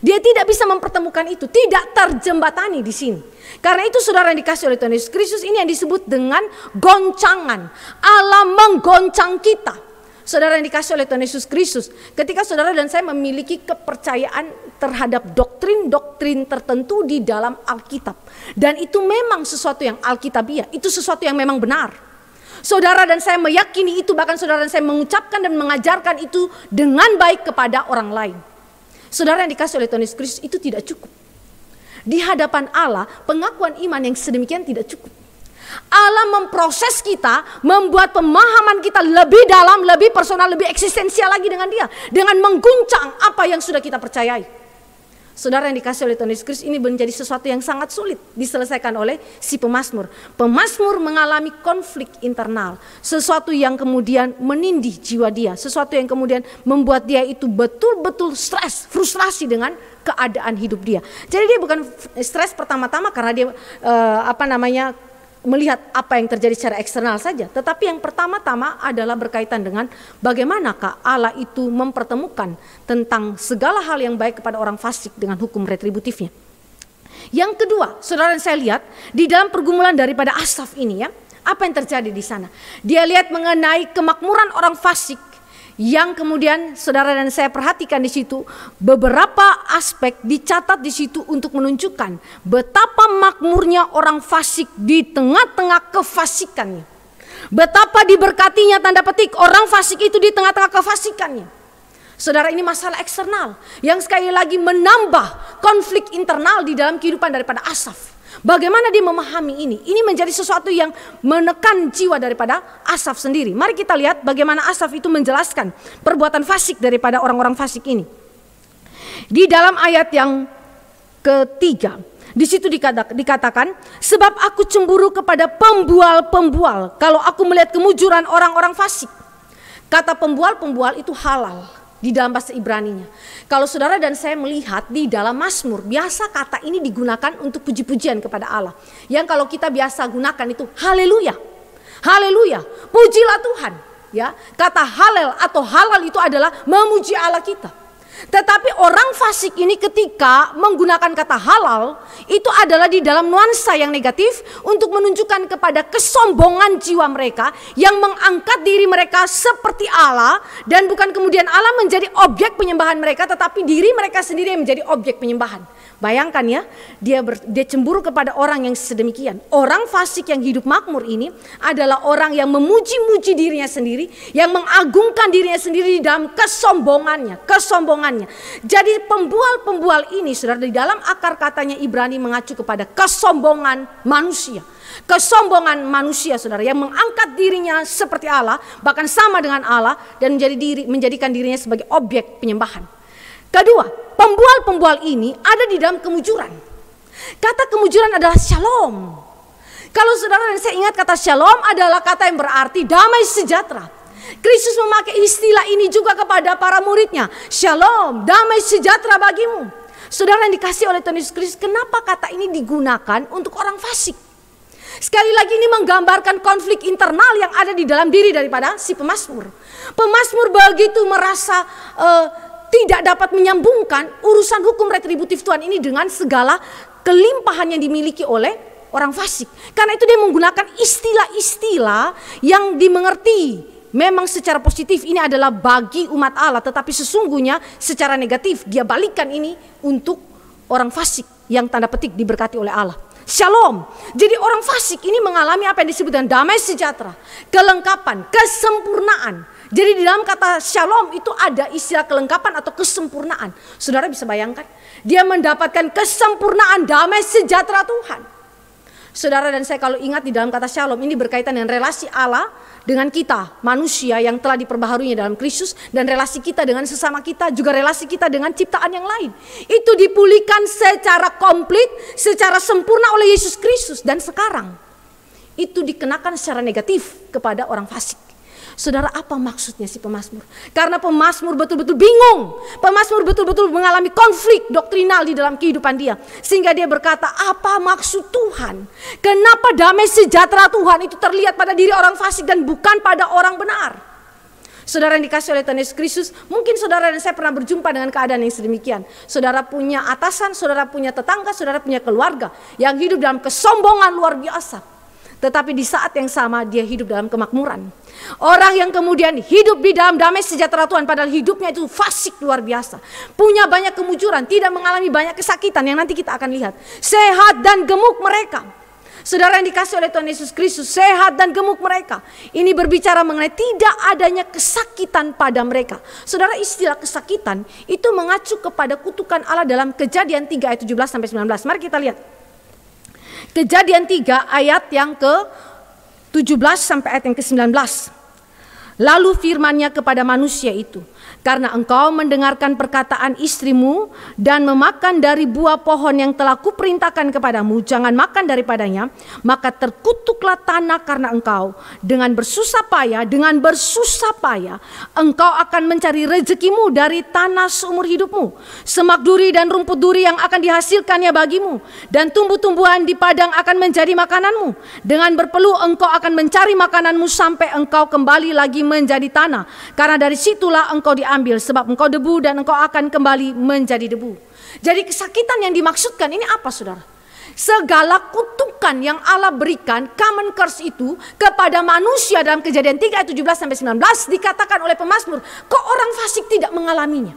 Dia tidak bisa mempertemukan itu, tidak terjembatani di sini. Karena itu saudara yang dikasih oleh Tuhan Yesus Kristus, ini yang disebut dengan goncangan. Allah menggoncang kita. Saudara yang dikasih oleh Tuhan Yesus Kristus, ketika saudara dan saya memiliki kepercayaan terhadap doktrin-doktrin tertentu di dalam Alkitab, dan itu memang sesuatu yang Alkitabiah, itu sesuatu yang memang benar. Saudara dan saya meyakini itu, bahkan saudara dan saya mengucapkan dan mengajarkan itu dengan baik kepada orang lain. Saudara yang dikasih oleh Tuhan Yesus Kristus, itu tidak cukup. Di hadapan Allah, pengakuan iman yang sedemikian tidak cukup. Allah memproses kita, membuat pemahaman kita lebih dalam, lebih personal, lebih eksistensial lagi dengan dia, dengan mengguncang apa yang sudah kita percayai. Saudara yang dikasih oleh Tuhan Yesus Kristus, ini menjadi sesuatu yang sangat sulit diselesaikan oleh si pemazmur. Pemazmur mengalami konflik internal, sesuatu yang kemudian menindih jiwa dia, sesuatu yang kemudian membuat dia itu betul-betul stres, frustrasi dengan keadaan hidup dia. Jadi dia bukan stres pertama-tama karena dia melihat apa yang terjadi secara eksternal saja. Tetapi yang pertama-tama adalah berkaitan dengan bagaimanakah Allah itu mempertemukan tentang segala hal yang baik kepada orang fasik dengan hukum retributifnya. Yang kedua, saudara dan saya lihat di dalam pergumulan daripada Asaf ini ya, apa yang terjadi di sana? Dia lihat mengenai kemakmuran orang fasik, yang kemudian saudara dan saya perhatikan di situ beberapa aspek dicatat di situ untuk menunjukkan betapa makmurnya orang fasik di tengah-tengah kefasikannya. Betapa diberkatinya tanda petik orang fasik itu di tengah-tengah kefasikannya. Saudara, ini masalah eksternal yang sekali lagi menambah konflik internal di dalam kehidupan daripada Asaf. Bagaimana dia memahami ini? Ini menjadi sesuatu yang menekan jiwa daripada Asaf sendiri. Mari kita lihat bagaimana Asaf itu menjelaskan perbuatan fasik daripada orang-orang fasik ini. Di dalam ayat yang ketiga, di situ dikatakan, sebab aku cemburu kepada pembual-pembual kalau aku melihat kemujuran orang-orang fasik. Kata pembual-pembual itu halal di dalam bahasa Ibraninya. Kalau saudara dan saya melihat di dalam Mazmur, biasa kata ini digunakan untuk puji-pujian kepada Allah. Yang kalau kita biasa gunakan itu haleluya. Haleluya, pujilah Tuhan. Ya, kata halel atau halal itu adalah memuji Allah kita. Tetapi orang fasik ini ketika menggunakan kata halal, itu adalah di dalam nuansa yang negatif untuk menunjukkan kepada kesombongan jiwa mereka yang mengangkat diri mereka seperti Allah, dan bukan kemudian Allah menjadi objek penyembahan mereka, tetapi diri mereka sendiri yang menjadi objek penyembahan. Bayangkan ya, dia cemburu kepada orang yang sedemikian. Orang fasik yang hidup makmur ini adalah orang yang memuji-muji dirinya sendiri, yang mengagungkan dirinya sendiri di dalam kesombongannya. Jadi pembual-pembual ini, saudara, di dalam akar katanya Ibrani mengacu kepada kesombongan manusia. Kesombongan manusia, saudara, yang mengangkat dirinya seperti Allah, bahkan sama dengan Allah, dan menjadikan dirinya sebagai objek penyembahan. Kedua, pembual-pembual ini ada di dalam kemujuran. Kata kemujuran adalah shalom. Kalau saudara dan saya ingat, kata shalom adalah kata yang berarti damai sejahtera. Kristus memakai istilah ini juga kepada para muridnya. Shalom, damai sejahtera bagimu. Saudara yang dikasih oleh Tuhan Yesus Kristus, kenapa kata ini digunakan untuk orang fasik? Sekali lagi ini menggambarkan konflik internal yang ada di dalam diri daripada si pemazmur. Pemazmur begitu merasa tidak dapat menyambungkan urusan hukum retributif Tuhan ini dengan segala kelimpahan yang dimiliki oleh orang fasik. Karena itu dia menggunakan istilah-istilah yang dimengerti memang secara positif ini adalah bagi umat Allah, tetapi sesungguhnya secara negatif dia balikan ini untuk orang fasik yang tanda petik diberkati oleh Allah. Shalom. Jadi orang fasik ini mengalami apa yang disebut dengan damai sejahtera, kelengkapan, kesempurnaan. Jadi di dalam kata shalom itu ada istilah kelengkapan atau kesempurnaan. Saudara bisa bayangkan, dia mendapatkan kesempurnaan damai sejahtera Tuhan. Saudara dan saya kalau ingat di dalam kata shalom ini berkaitan dengan relasi Allah dengan kita manusia yang telah diperbaharuinya dalam Kristus, dan relasi kita dengan sesama kita, juga relasi kita dengan ciptaan yang lain. Itu dipulihkan secara komplit, secara sempurna oleh Yesus Kristus, dan sekarang itu dikenakan secara negatif kepada orang fasik. Saudara, apa maksudnya si pemazmur? Karena pemazmur betul-betul bingung. Pemazmur betul-betul mengalami konflik doktrinal di dalam kehidupan dia. Sehingga dia berkata, apa maksud Tuhan? Kenapa damai sejahtera Tuhan itu terlihat pada diri orang fasik dan bukan pada orang benar? Saudara yang dikasih oleh Tuhan Yesus Kristus, mungkin saudara dan saya pernah berjumpa dengan keadaan yang sedemikian. Saudara punya atasan, saudara punya tetangga, saudara punya keluarga yang hidup dalam kesombongan luar biasa. Tetapi di saat yang sama dia hidup dalam kemakmuran. Orang yang kemudian hidup di dalam damai sejahtera Tuhan, padahal hidupnya itu fasik luar biasa. Punya banyak kemujuran, tidak mengalami banyak kesakitan yang nanti kita akan lihat. Sehat dan gemuk mereka. Saudara yang dikasih oleh Tuhan Yesus Kristus, sehat dan gemuk mereka. Ini berbicara mengenai tidak adanya kesakitan pada mereka. Saudara, istilah kesakitan itu mengacu kepada kutukan Allah dalam Kejadian 3 ayat 17-19. Mari kita lihat. Kejadian 3 ayat yang ke-17 sampai ayat yang ke-19. Lalu firman-Nya kepada manusia itu, karena engkau mendengarkan perkataan istrimu dan memakan dari buah pohon yang telah kuperintahkan kepadamu, jangan makan daripadanya, maka terkutuklah tanah karena engkau. Dengan bersusah payah engkau akan mencari rezekimu dari tanah seumur hidupmu. Semak duri dan rumput duri yang akan dihasilkannya bagimu, dan tumbuh-tumbuhan di padang akan menjadi makananmu. Dengan berpeluh engkau akan mencari makananmu sampai engkau kembali lagi menjadi tanah, karena dari situlah engkau diambil, sebab engkau debu dan engkau akan kembali menjadi debu. Jadi kesakitan yang dimaksudkan ini apa, saudara? Segala kutukan yang Allah berikan, common curse itu kepada manusia dalam Kejadian 3 ayat 17-19 dikatakan oleh pemazmur, kok orang fasik tidak mengalaminya?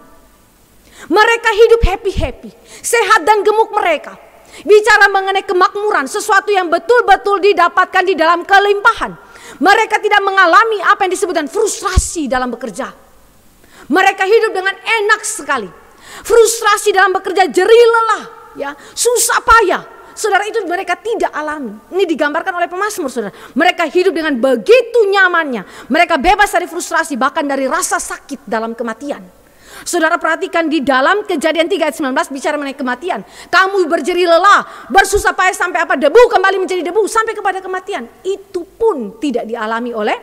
Mereka hidup happy-happy, sehat dan gemuk mereka. Bicara mengenai kemakmuran, sesuatu yang betul-betul didapatkan di dalam kelimpahan. Mereka tidak mengalami apa yang disebutkan frustrasi dalam bekerja. Mereka hidup dengan enak sekali. Frustrasi dalam bekerja, jerih lelah, ya, susah payah. Saudara, itu mereka tidak alami. Ini digambarkan oleh pemazmur, saudara. Mereka hidup dengan begitu nyamannya. Mereka bebas dari frustrasi, bahkan dari rasa sakit dalam kematian. Saudara perhatikan di dalam Kejadian 3 ayat 19 bicara mengenai kematian. Kamu berjerih lelah, bersusah payah sampai apa? Debu kembali menjadi debu sampai kepada kematian. Itu pun tidak dialami oleh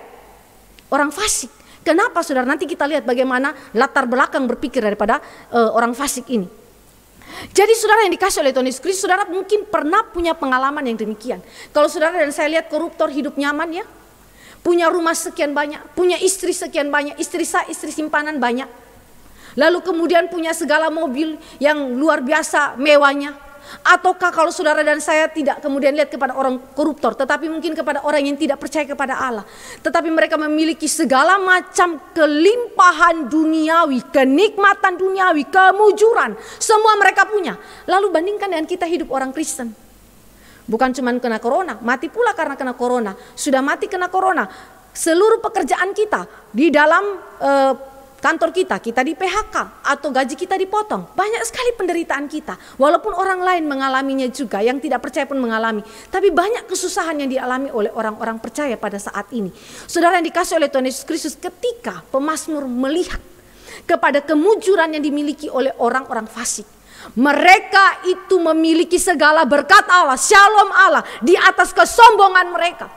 orang fasik. Kenapa, saudara? Nanti kita lihat bagaimana latar belakang berpikir daripada orang fasik ini. Jadi saudara yang dikasih oleh Tuhan Yesus Kristus, saudara mungkin pernah punya pengalaman yang demikian. Kalau saudara dan saya lihat koruptor hidup nyaman, ya, punya rumah sekian banyak, punya istri sekian banyak, istri simpanan banyak. Lalu kemudian punya segala mobil yang luar biasa mewahnya. Ataukah kalau saudara dan saya tidak kemudian lihat kepada orang koruptor, tetapi mungkin kepada orang yang tidak percaya kepada Allah. Tetapi mereka memiliki segala macam kelimpahan duniawi, kenikmatan duniawi, kemujuran. Semua mereka punya. Lalu bandingkan dengan kita hidup orang Kristen. Bukan cuma kena corona, mati pula karena kena corona. Sudah mati kena corona. Seluruh pekerjaan kita di dalam kantor kita di PHK atau gaji kita dipotong. Banyak sekali penderitaan kita. Walaupun orang lain mengalaminya juga, yang tidak percaya pun mengalami. Tapi banyak kesusahan yang dialami oleh orang-orang percaya pada saat ini. Saudara yang dikasih oleh Tuhan Yesus Kristus, ketika pemazmur melihat kepada kemujuran yang dimiliki oleh orang-orang fasik. Mereka itu memiliki segala berkat Allah, shalom Allah di atas kesombongan mereka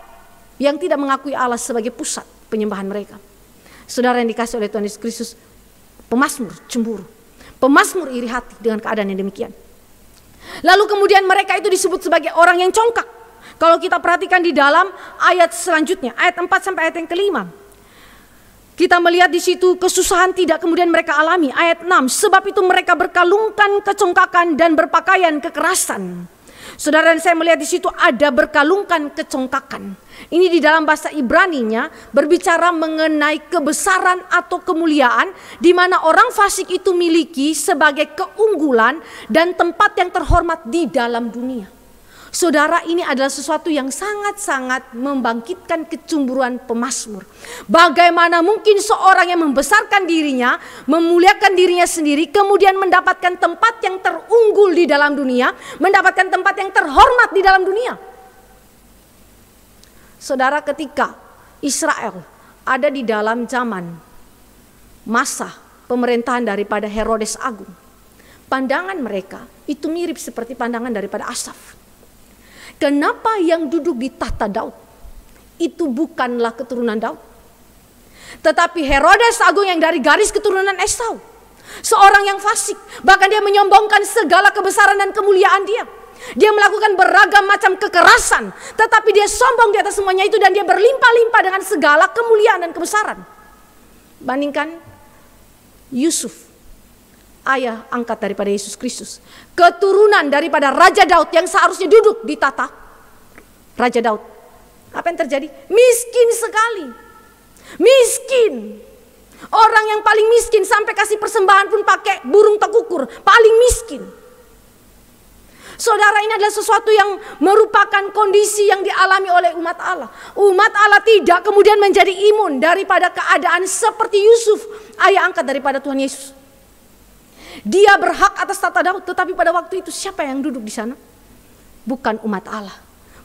yang tidak mengakui Allah sebagai pusat penyembahan mereka. Saudara yang dikasih oleh Tuhan Yesus Kristus, pemazmur cemburu, pemazmur iri hati dengan keadaan yang demikian. Lalu kemudian mereka itu disebut sebagai orang yang congkak. Kalau kita perhatikan di dalam ayat selanjutnya, ayat 4 sampai ayat yang kelima, kita melihat di situ kesusahan tidak kemudian mereka alami. Ayat 6, sebab itu mereka berkalungkan kecongkakan dan berpakaian kekerasan. Saudara dan saya melihat di situ ada berkalungkan kecongkakan. Ini di dalam bahasa Ibraninya berbicara mengenai kebesaran atau kemuliaan di mana orang fasik itu miliki sebagai keunggulan dan tempat yang terhormat di dalam dunia. Saudara, ini adalah sesuatu yang sangat-sangat membangkitkan kecemburuan pemazmur. Bagaimana mungkin seorang yang membesarkan dirinya, memuliakan dirinya sendiri, kemudian mendapatkan tempat yang terunggul di dalam dunia, mendapatkan tempat yang terhormat di dalam dunia. Saudara, ketika Israel ada di dalam zaman masa pemerintahan daripada Herodes Agung, pandangan mereka itu mirip seperti pandangan daripada Asaf. Kenapa yang duduk di tahta Daud itu bukanlah keturunan Daud, tetapi Herodes Agung yang dari garis keturunan Esau, seorang yang fasik, bahkan dia menyombongkan segala kebesaran dan kemuliaan dia. Dia melakukan beragam macam kekerasan, tetapi dia sombong di atas semuanya itu dan dia berlimpah-limpah dengan segala kemuliaan dan kebesaran. Bandingkan Yusuf, ayah angkat daripada Yesus Kristus, keturunan daripada Raja Daud yang seharusnya duduk di tata Raja Daud. Apa yang terjadi? Miskin sekali. Miskin. Orang yang paling miskin sampai kasih persembahan pun pakai burung tekukur. Paling miskin. Saudara, ini adalah sesuatu yang merupakan kondisi yang dialami oleh umat Allah. Umat Allah tidak kemudian menjadi imun daripada keadaan seperti Yusuf, ayah angkat daripada Tuhan Yesus. Dia berhak atas tata Daud, tetapi pada waktu itu siapa yang duduk di sana? Bukan umat Allah,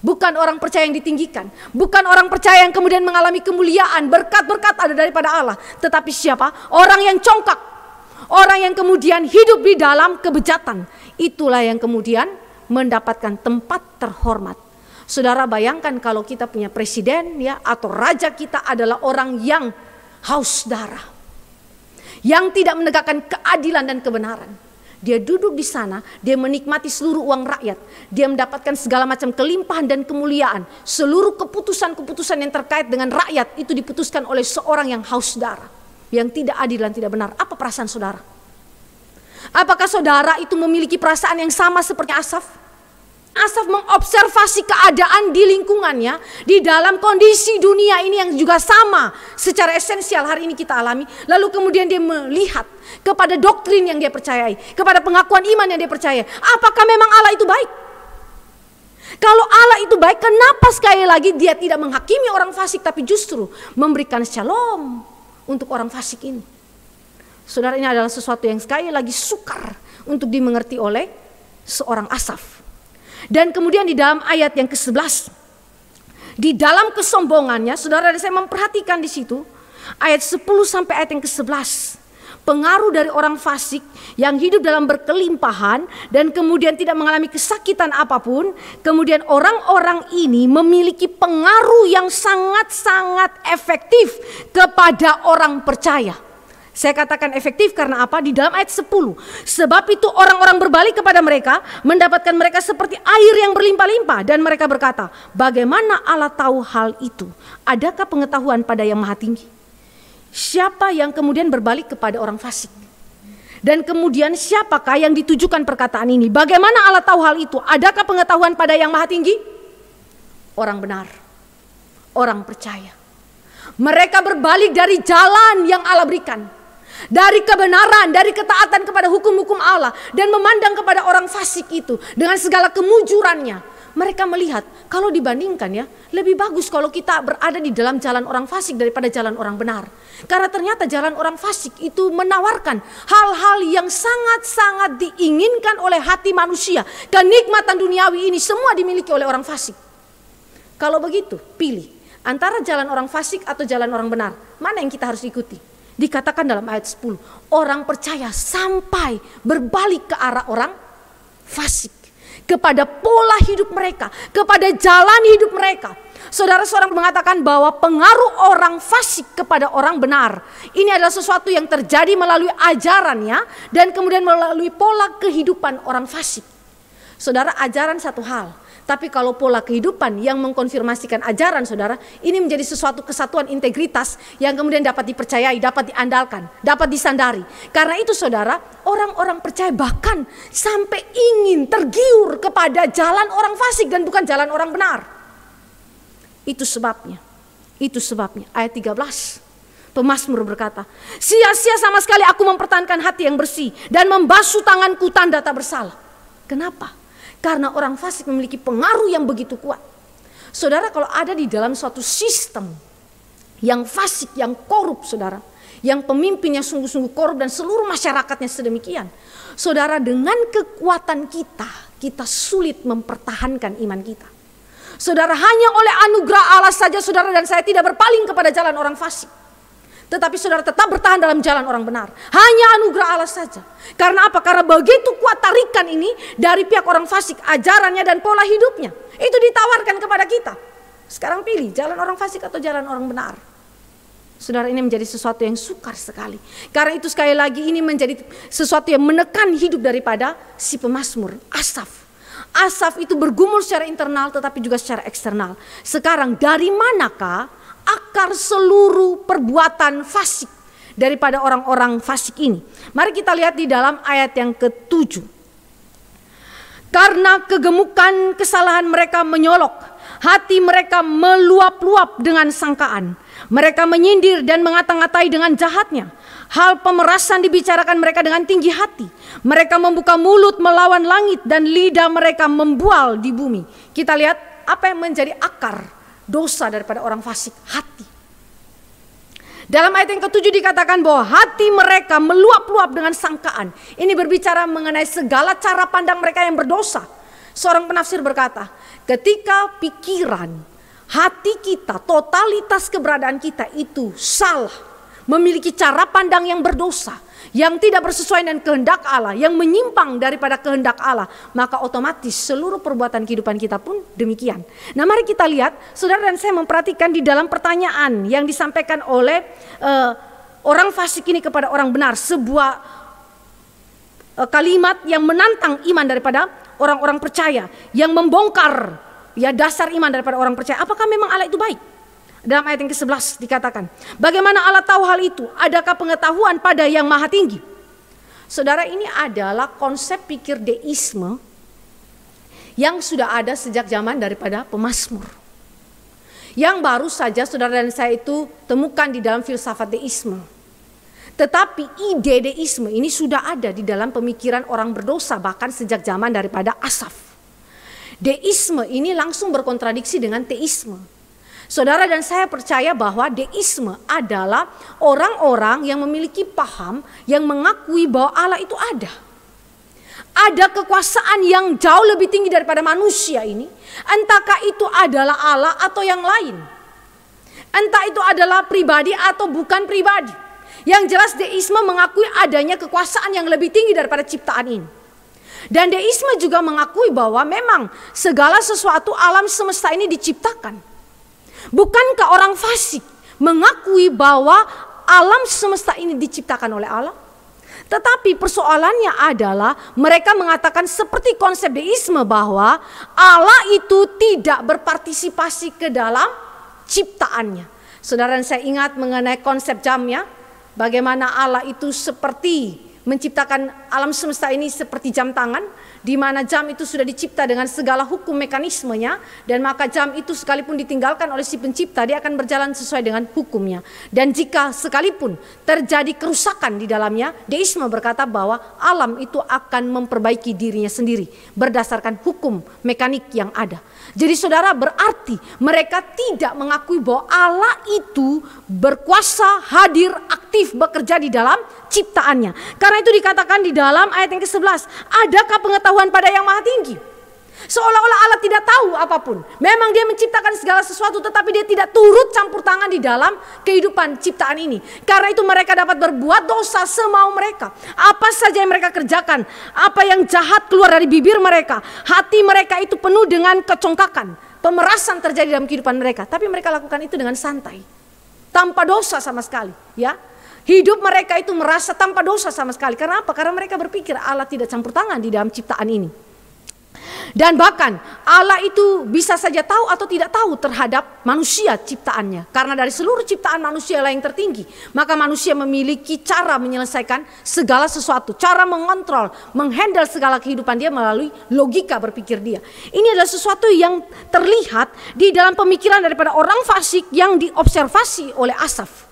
bukan orang percaya yang ditinggikan, bukan orang percaya yang kemudian mengalami kemuliaan, berkat-berkat ada daripada Allah, tetapi siapa? Orang yang congkak, orang yang kemudian hidup di dalam kebejatan. Itulah yang kemudian mendapatkan tempat terhormat. Saudara, bayangkan kalau kita punya presiden ya, atau raja kita adalah orang yang haus darah, yang tidak menegakkan keadilan dan kebenaran. Dia duduk di sana, dia menikmati seluruh uang rakyat, dia mendapatkan segala macam kelimpahan dan kemuliaan. Seluruh keputusan-keputusan yang terkait dengan rakyat itu diputuskan oleh seorang yang haus darah, yang tidak adil dan tidak benar. Apa perasaan saudara? Apakah saudara itu memiliki perasaan yang sama seperti Asaf? Asaf mengobservasi keadaan di lingkungannya, di dalam kondisi dunia ini yang juga sama secara esensial hari ini kita alami. Lalu kemudian dia melihat kepada doktrin yang dia percayai, kepada pengakuan iman yang dia percaya. Apakah memang Allah itu baik? Kalau Allah itu baik, kenapa sekali lagi dia tidak menghakimi orang fasik, tapi justru memberikan shalom untuk orang fasik ini? Saudara, ini adalah sesuatu yang sekali lagi sukar untuk dimengerti oleh seorang Asaf. Dan kemudian di dalam ayat yang ke-11, di dalam kesombongannya, saudara, saya memperhatikan di situ ayat 10 sampai ayat yang ke-11. Pengaruh dari orang fasik yang hidup dalam berkelimpahan dan kemudian tidak mengalami kesakitan apapun. Kemudian orang-orang ini memiliki pengaruh yang sangat-sangat efektif kepada orang percaya. Saya katakan efektif karena apa? Di dalam ayat 10. Sebab itu orang-orang berbalik kepada mereka, mendapatkan mereka seperti air yang berlimpah-limpah. Dan mereka berkata, bagaimana Allah tahu hal itu? Adakah pengetahuan pada yang maha tinggi? Siapa yang kemudian berbalik kepada orang fasik? Dan kemudian siapakah yang ditujukan perkataan ini? Bagaimana Allah tahu hal itu? Adakah pengetahuan pada yang maha tinggi? Orang benar, orang percaya. Mereka berbalik dari jalan yang Allah berikan, dari kebenaran, dari ketaatan kepada hukum-hukum Allah, dan memandang kepada orang fasik itu dengan segala kemujurannya. Mereka melihat kalau dibandingkan ya, lebih bagus kalau kita berada di dalam jalan orang fasik daripada jalan orang benar. Karena ternyata jalan orang fasik itu menawarkan hal-hal yang sangat-sangat diinginkan oleh hati manusia. Kenikmatan duniawi ini semua dimiliki oleh orang fasik. Kalau begitu, pilih antara jalan orang fasik atau jalan orang benar. Mana yang kita harus ikuti? Dikatakan dalam ayat 10, orang percaya sampai berbalik ke arah orang fasik, kepada pola hidup mereka, kepada jalan hidup mereka. Saudara, seorang mengatakan bahwa pengaruh orang fasik kepada orang benar ini adalah sesuatu yang terjadi melalui ajarannya dan kemudian melalui pola kehidupan orang fasik. Saudara, ajaran satu hal, tapi kalau pola kehidupan yang mengkonfirmasikan ajaran, saudara, ini menjadi sesuatu kesatuan integritas yang kemudian dapat dipercayai, dapat diandalkan, dapat disandari. Karena itu, saudara, orang-orang percaya bahkan sampai ingin tergiur kepada jalan orang fasik dan bukan jalan orang benar. Itu sebabnya ayat 13 pemazmur berkata, sia-sia sama sekali aku mempertahankan hati yang bersih dan membasuh tanganku tanda tak bersalah. Kenapa? Karena orang fasik memiliki pengaruh yang begitu kuat. Saudara, kalau ada di dalam suatu sistem yang fasik, yang korup, saudara, yang pemimpinnya sungguh-sungguh korup dan seluruh masyarakatnya sedemikian, saudara, dengan kekuatan kita sulit mempertahankan iman kita. Saudara, hanya oleh anugerah Allah saja saudara dan saya tidak berpaling kepada jalan orang fasik. Tetapi saudara tetap bertahan dalam jalan orang benar. Hanya anugerah Allah saja. Karena apa? Karena begitu kuat tarikan ini dari pihak orang fasik, ajarannya dan pola hidupnya. Itu ditawarkan kepada kita. Sekarang pilih jalan orang fasik atau jalan orang benar. Saudara, ini menjadi sesuatu yang sukar sekali. Karena itu sekali lagi ini menjadi sesuatu yang menekan hidup daripada si pemazmur, Asaf. Asaf itu bergumul secara internal tetapi juga secara eksternal. Sekarang dari manakah akar seluruh perbuatan fasik daripada orang-orang fasik ini? Mari kita lihat di dalam ayat yang ke-7. Karena kegemukan kesalahan mereka menyolok, hati mereka meluap-luap dengan sangkaan. Mereka menyindir dan mengata-ngatai dengan jahatnya. Hal pemerasan dibicarakan mereka dengan tinggi hati. Mereka membuka mulut melawan langit dan lidah mereka membual di bumi. Kita lihat apa yang menjadi akar dosa daripada orang fasik, hati. Dalam ayat yang ke-7 dikatakan bahwa hati mereka meluap-luap dengan sangkaan. Ini berbicara mengenai segala cara pandang mereka yang berdosa. Seorang penafsir berkata, ketika pikiran, hati kita, totalitas keberadaan kita itu salah, memiliki cara pandang yang berdosa, yang tidak bersesuaian dengan kehendak Allah, yang menyimpang daripada kehendak Allah, maka otomatis seluruh perbuatan kehidupan kita pun demikian. Nah, mari kita lihat, saudara dan saya memperhatikan di dalam pertanyaan yang disampaikan oleh orang fasik ini kepada orang benar, sebuah kalimat yang menantang iman daripada orang-orang percaya, yang membongkar ya dasar iman daripada orang percaya. Apakah memang Allah itu baik? Dalam ayat yang ke-11 dikatakan, bagaimana Allah tahu hal itu? Adakah pengetahuan pada yang maha tinggi? Saudara, ini adalah konsep pikir deisme yang sudah ada sejak zaman daripada pemazmur. Yang baru saja saudara dan saya itu temukan di dalam filsafat deisme. Tetapi ide deisme ini sudah ada di dalam pemikiran orang berdosa bahkan sejak zaman daripada Asaf. Deisme ini langsung berkontradiksi dengan teisme. Saudara dan saya percaya bahwa deisme adalah orang-orang yang memiliki paham yang mengakui bahwa Allah itu ada. Ada kekuasaan yang jauh lebih tinggi daripada manusia ini. Entahkah itu adalah Allah atau yang lain. Entah itu adalah pribadi atau bukan pribadi. Yang jelas deisme mengakui adanya kekuasaan yang lebih tinggi daripada ciptaan ini. Dan deisme juga mengakui bahwa memang segala sesuatu alam semesta ini diciptakan. Bukankah orang fasik mengakui bahwa alam semesta ini diciptakan oleh Allah? Tetapi persoalannya adalah mereka mengatakan seperti konsep deisme bahwa Allah itu tidak berpartisipasi ke dalam ciptaannya. Saudara dan saya ingat mengenai konsep jamnya, bagaimana Allah itu seperti menciptakan alam semesta ini seperti jam tangan, di mana jam itu sudah dicipta dengan segala hukum mekanismenya, dan maka jam itu sekalipun ditinggalkan oleh si pencipta, dia akan berjalan sesuai dengan hukumnya. Dan jika sekalipun terjadi kerusakan di dalamnya, deisme berkata bahwa alam itu akan memperbaiki dirinya sendiri berdasarkan hukum mekanik yang ada. Jadi saudara, berarti mereka tidak mengakui bahwa Allah itu berkuasa, hadir, aktif, bekerja di dalam ciptaannya. Karena itu dikatakan di dalam ayat yang ke-11, adakah pengetahuan pada yang maha tinggi? Seolah-olah Allah tidak tahu apapun. Memang dia menciptakan segala sesuatu, tetapi dia tidak turut campur tangan di dalam kehidupan ciptaan ini. Karena itu mereka dapat berbuat dosa semau mereka. Apa saja yang mereka kerjakan, apa yang jahat keluar dari bibir mereka. Hati mereka itu penuh dengan kecongkakan. Pemerasan terjadi dalam kehidupan mereka. Tapi mereka lakukan itu dengan santai. Tanpa dosa sama sekali. Ya, hidup mereka itu merasa tanpa dosa sama sekali. Karena apa? Karena mereka berpikir Allah tidak campur tangan di dalam ciptaan ini. Dan bahkan Allah itu bisa saja tahu atau tidak tahu terhadap manusia ciptaannya. Karena dari seluruh ciptaan manusia yang tertinggi, maka manusia memiliki cara menyelesaikan segala sesuatu. Cara mengontrol, menghandle segala kehidupan dia melalui logika berpikir dia. Ini adalah sesuatu yang terlihat di dalam pemikiran daripada orang fasik yang diobservasi oleh Asaf.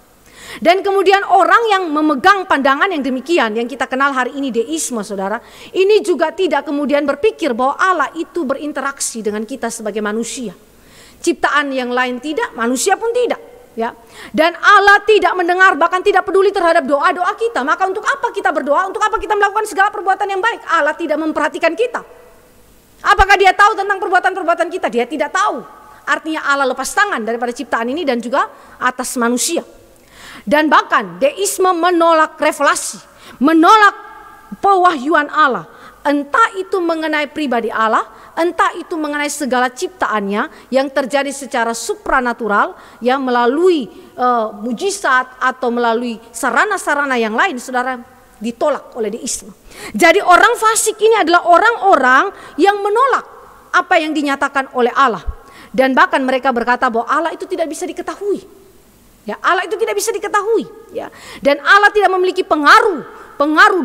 Dan kemudian orang yang memegang pandangan yang demikian, yang kita kenal hari ini deisme, saudara, ini juga tidak kemudian berpikir bahwa Allah itu berinteraksi dengan kita sebagai manusia. Ciptaan yang lain tidak, manusia pun tidak. Ya. Dan Allah tidak mendengar, bahkan tidak peduli terhadap doa-doa kita. Maka untuk apa kita berdoa? Untuk apa kita melakukan segala perbuatan yang baik? Allah tidak memperhatikan kita. Apakah dia tahu tentang perbuatan-perbuatan kita? Dia tidak tahu. Artinya Allah lepas tangan daripada ciptaan ini dan juga atas manusia. Dan bahkan deisme menolak revelasi, menolak pewahyuan Allah. Entah itu mengenai pribadi Allah, entah itu mengenai segala ciptaannya yang terjadi secara supranatural, yang melalui mujizat atau melalui sarana-sarana yang lain, saudara, ditolak oleh deisme. Jadi orang fasik ini adalah orang-orang yang menolak apa yang dinyatakan oleh Allah. Dan bahkan mereka berkata bahwa Allah itu tidak bisa diketahui. Ya, Allah itu tidak bisa diketahui, ya. Dan Allah tidak memiliki pengaruh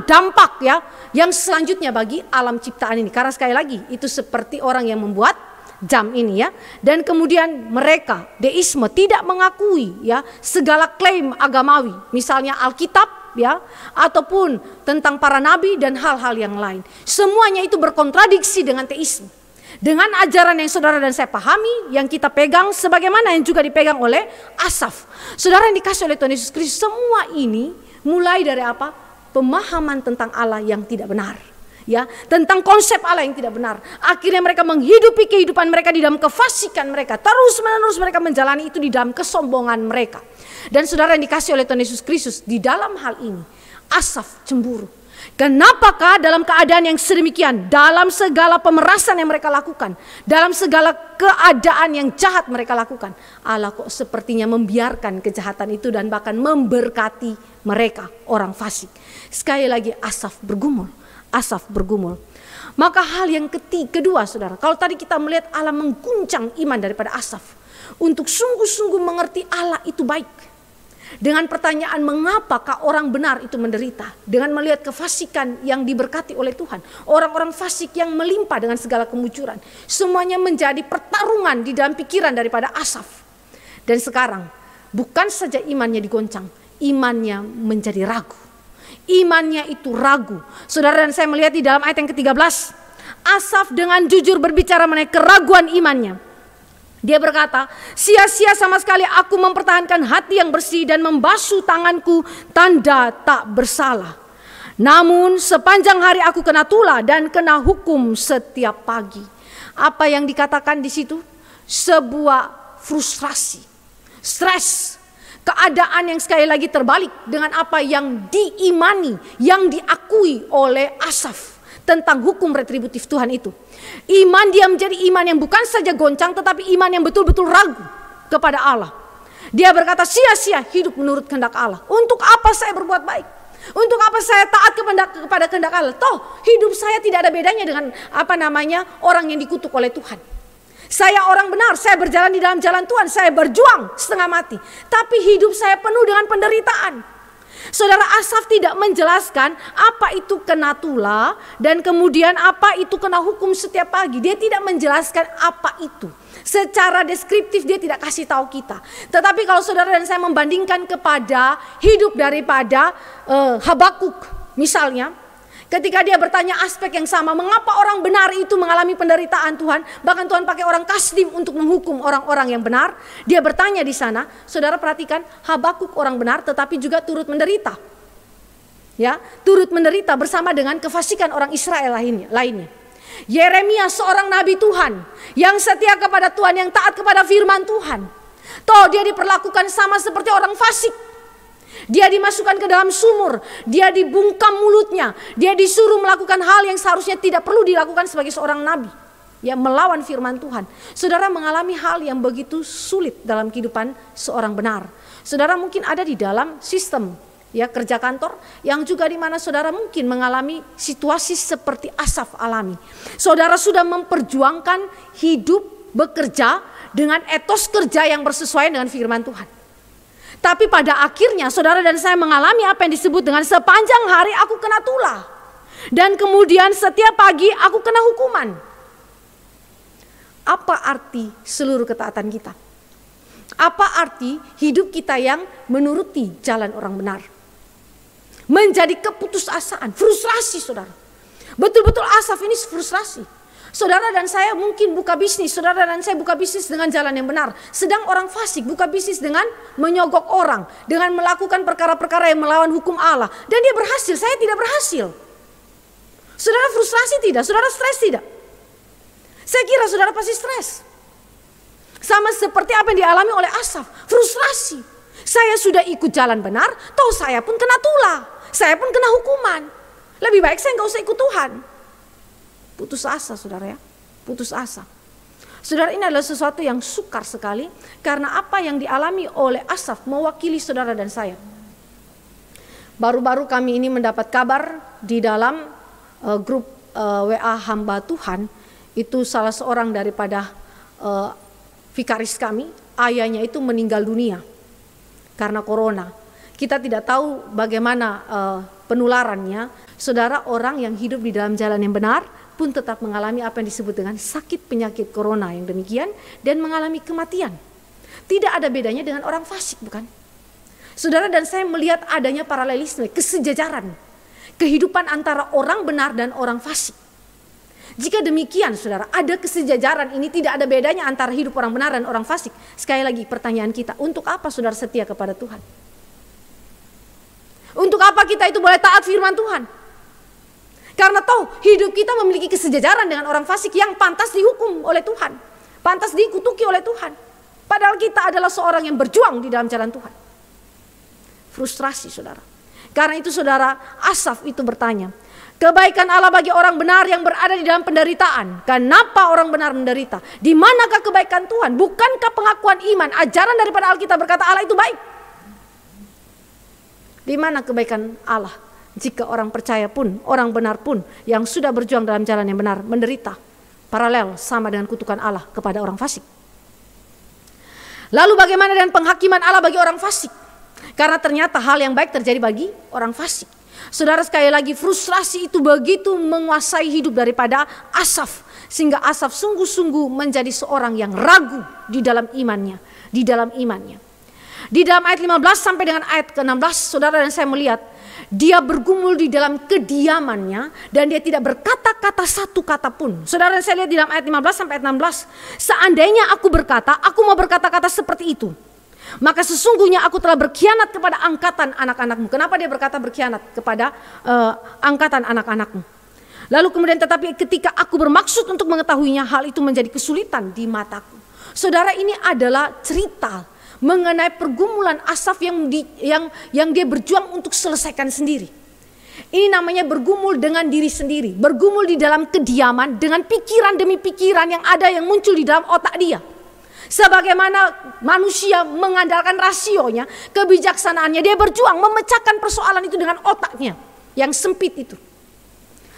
dampak, ya, yang selanjutnya bagi alam ciptaan ini. Karena sekali lagi itu seperti orang yang membuat jam ini, ya. Dan kemudian mereka deisme tidak mengakui, ya, segala klaim agamawi, misalnya Alkitab, ya, ataupun tentang para nabi dan hal-hal yang lain. Semuanya itu berkontradiksi dengan teisme. Dengan ajaran yang saudara dan saya pahami, yang kita pegang sebagaimana yang juga dipegang oleh Asaf. Saudara yang dikasih oleh Tuhan Yesus Kristus, semua ini mulai dari apa? Pemahaman tentang Allah yang tidak benar. Ya, tentang konsep Allah yang tidak benar. Akhirnya mereka menghidupi kehidupan mereka di dalam kefasikan mereka. Terus menerus mereka menjalani itu di dalam kesombongan mereka. Dan saudara yang dikasih oleh Tuhan Yesus Kristus, di dalam hal ini Asaf cemburu. Kenapakah dalam keadaan yang sedemikian, dalam segala pemerasan yang mereka lakukan, dalam segala keadaan yang jahat mereka lakukan, Allah kok sepertinya membiarkan kejahatan itu dan bahkan memberkati mereka, orang fasik. Sekali lagi Asaf bergumul. Maka hal yang kedua, saudara, kalau tadi kita melihat Allah mengguncang iman daripada Asaf untuk sungguh-sungguh mengerti Allah itu baik. Dengan pertanyaan mengapakah orang benar itu menderita. Dengan melihat kefasikan yang diberkati oleh Tuhan. Orang-orang fasik yang melimpah dengan segala kemujuran. Semuanya menjadi pertarungan di dalam pikiran daripada Asaf. Dan sekarang bukan saja imannya digoncang. Imannya menjadi ragu. Imannya itu ragu. Saudara dan saya melihat di dalam ayat yang ke-13. Asaf dengan jujur berbicara mengenai keraguan imannya. Dia berkata, sia-sia sama sekali aku mempertahankan hati yang bersih dan membasuh tanganku tanda tak bersalah. Namun sepanjang hari aku kena tulah dan kena hukum setiap pagi. Apa yang dikatakan di situ? Sebuah frustrasi, stres, keadaan yang sekali lagi terbalik dengan apa yang diimani, yang diakui oleh Asaf tentang hukum retributif Tuhan itu. Iman dia menjadi iman yang bukan saja goncang, tetapi iman yang betul-betul ragu kepada Allah. Dia berkata, sia-sia hidup menurut kehendak Allah. Untuk apa saya berbuat baik? Untuk apa saya taat kepada kehendak Allah? Toh hidup saya tidak ada bedanya dengan orang yang dikutuk oleh Tuhan. Saya orang benar, saya berjalan di dalam jalan Tuhan, saya berjuang setengah mati. Tapi hidup saya penuh dengan penderitaan. Saudara, Asaf tidak menjelaskan apa itu kena tulah dan kemudian apa itu kena hukum setiap pagi. Dia tidak menjelaskan apa itu. Secara deskriptif dia tidak kasih tahu kita. Tetapi kalau saudara dan saya membandingkan kepada hidup daripada Habakuk misalnya, ketika dia bertanya aspek yang sama, mengapa orang benar itu mengalami penderitaan Tuhan? Bahkan Tuhan pakai orang Kasdim untuk menghukum orang-orang yang benar. Dia bertanya di sana, saudara perhatikan, Habakuk orang benar tetapi juga turut menderita. Ya, turut menderita bersama dengan kefasikan orang Israel lainnya. Yeremia seorang nabi Tuhan yang setia kepada Tuhan, yang taat kepada firman Tuhan. Toh dia diperlakukan sama seperti orang fasik. Dia dimasukkan ke dalam sumur, dia dibungkam mulutnya, dia disuruh melakukan hal yang seharusnya tidak perlu dilakukan sebagai seorang nabi, yang melawan firman Tuhan. Saudara mengalami hal yang begitu sulit dalam kehidupan seorang benar. Saudara mungkin ada di dalam sistem ya kerja kantor yang juga di mana saudara mungkin mengalami situasi seperti Asaf alami. Saudara sudah memperjuangkan hidup bekerja dengan etos kerja yang bersesuaian dengan firman Tuhan. Tapi pada akhirnya saudara dan saya mengalami apa yang disebut dengan sepanjang hari aku kena tulah. Dan kemudian setiap pagi aku kena hukuman. Apa arti seluruh ketaatan kita? Apa arti hidup kita yang menuruti jalan orang benar? Menjadi keputusasaan, frustrasi saudara. Betul-betul Asaf ini frustrasi. Saudara dan saya mungkin buka bisnis, saudara dan saya buka bisnis dengan jalan yang benar. Sedang orang fasik buka bisnis dengan menyogok orang, dengan melakukan perkara-perkara yang melawan hukum Allah. Dan dia berhasil, saya tidak berhasil. Saudara frustrasi tidak? Saudara stres tidak? Saya kira saudara pasti stres. Sama seperti apa yang dialami oleh Asaf, frustrasi. Saya sudah ikut jalan benar, toh saya pun kena tulah. Saya pun kena hukuman. Lebih baik saya nggak usah ikut Tuhan. Putus asa saudara ya, putus asa. Saudara, ini adalah sesuatu yang sukar sekali karena apa yang dialami oleh Asaf mewakili saudara dan saya. Baru-baru kami ini mendapat kabar di dalam grup WA hamba Tuhan, itu salah seorang daripada vikaris kami, ayahnya itu meninggal dunia karena corona. Kita tidak tahu bagaimana penularannya. Saudara, orang yang hidup di dalam jalan yang benar pun tetap mengalami apa yang disebut dengan sakit penyakit corona yang demikian dan mengalami kematian. Tidak ada bedanya dengan orang fasik, bukan? Saudara dan saya melihat adanya paralelisme, kesejajaran kehidupan antara orang benar dan orang fasik. Jika demikian saudara, ada kesejajaran ini, tidak ada bedanya antara hidup orang benar dan orang fasik. Sekali lagi pertanyaan kita, untuk apa saudara setia kepada Tuhan? Untuk apa kita itu boleh taat firman Tuhan? Karena toh hidup kita memiliki kesejajaran dengan orang fasik yang pantas dihukum oleh Tuhan, pantas dikutuki oleh Tuhan. Padahal kita adalah seorang yang berjuang di dalam jalan Tuhan. Frustrasi saudara. Karena itu saudara, Asaf itu bertanya, kebaikan Allah bagi orang benar yang berada di dalam penderitaan. Kenapa orang benar menderita? Di manakah kebaikan Tuhan? Bukankah pengakuan iman, ajaran daripada Alkitab berkata Allah itu baik? Di mana kebaikan Allah? Jika orang percaya pun, orang benar pun yang sudah berjuang dalam jalan yang benar menderita, paralel sama dengan kutukan Allah kepada orang fasik. Lalu bagaimana dengan penghakiman Allah bagi orang fasik? Karena ternyata hal yang baik terjadi bagi orang fasik. Saudara, sekali lagi frustrasi itu begitu menguasai hidup daripada Asaf, sehingga Asaf sungguh-sungguh menjadi seorang yang ragu di dalam imannya, di dalam imannya. Di dalam ayat 15 sampai dengan ayat ke-16, saudara dan saya melihat dia bergumul di dalam kediamannya dan dia tidak berkata-kata satu kata pun. Saudara, saya lihat di dalam ayat 15 sampai ayat 16. Seandainya aku berkata, aku mau berkata-kata seperti itu, maka sesungguhnya aku telah berkhianat kepada angkatan anak-anakmu. Kenapa dia berkata berkhianat kepada angkatan anak-anakmu? Lalu kemudian tetapi ketika aku bermaksud untuk mengetahuinya, hal itu menjadi kesulitan di mataku. Saudara, ini adalah cerita mengenai pergumulan Asaf yang dia berjuang untuk selesaikan sendiri. Ini namanya bergumul dengan diri sendiri, bergumul di dalam kediaman dengan pikiran demi pikiran yang ada yang muncul di dalam otak dia. Sebagaimana manusia mengandalkan rasionya, kebijaksanaannya, dia berjuang memecahkan persoalan itu dengan otaknya yang sempit itu.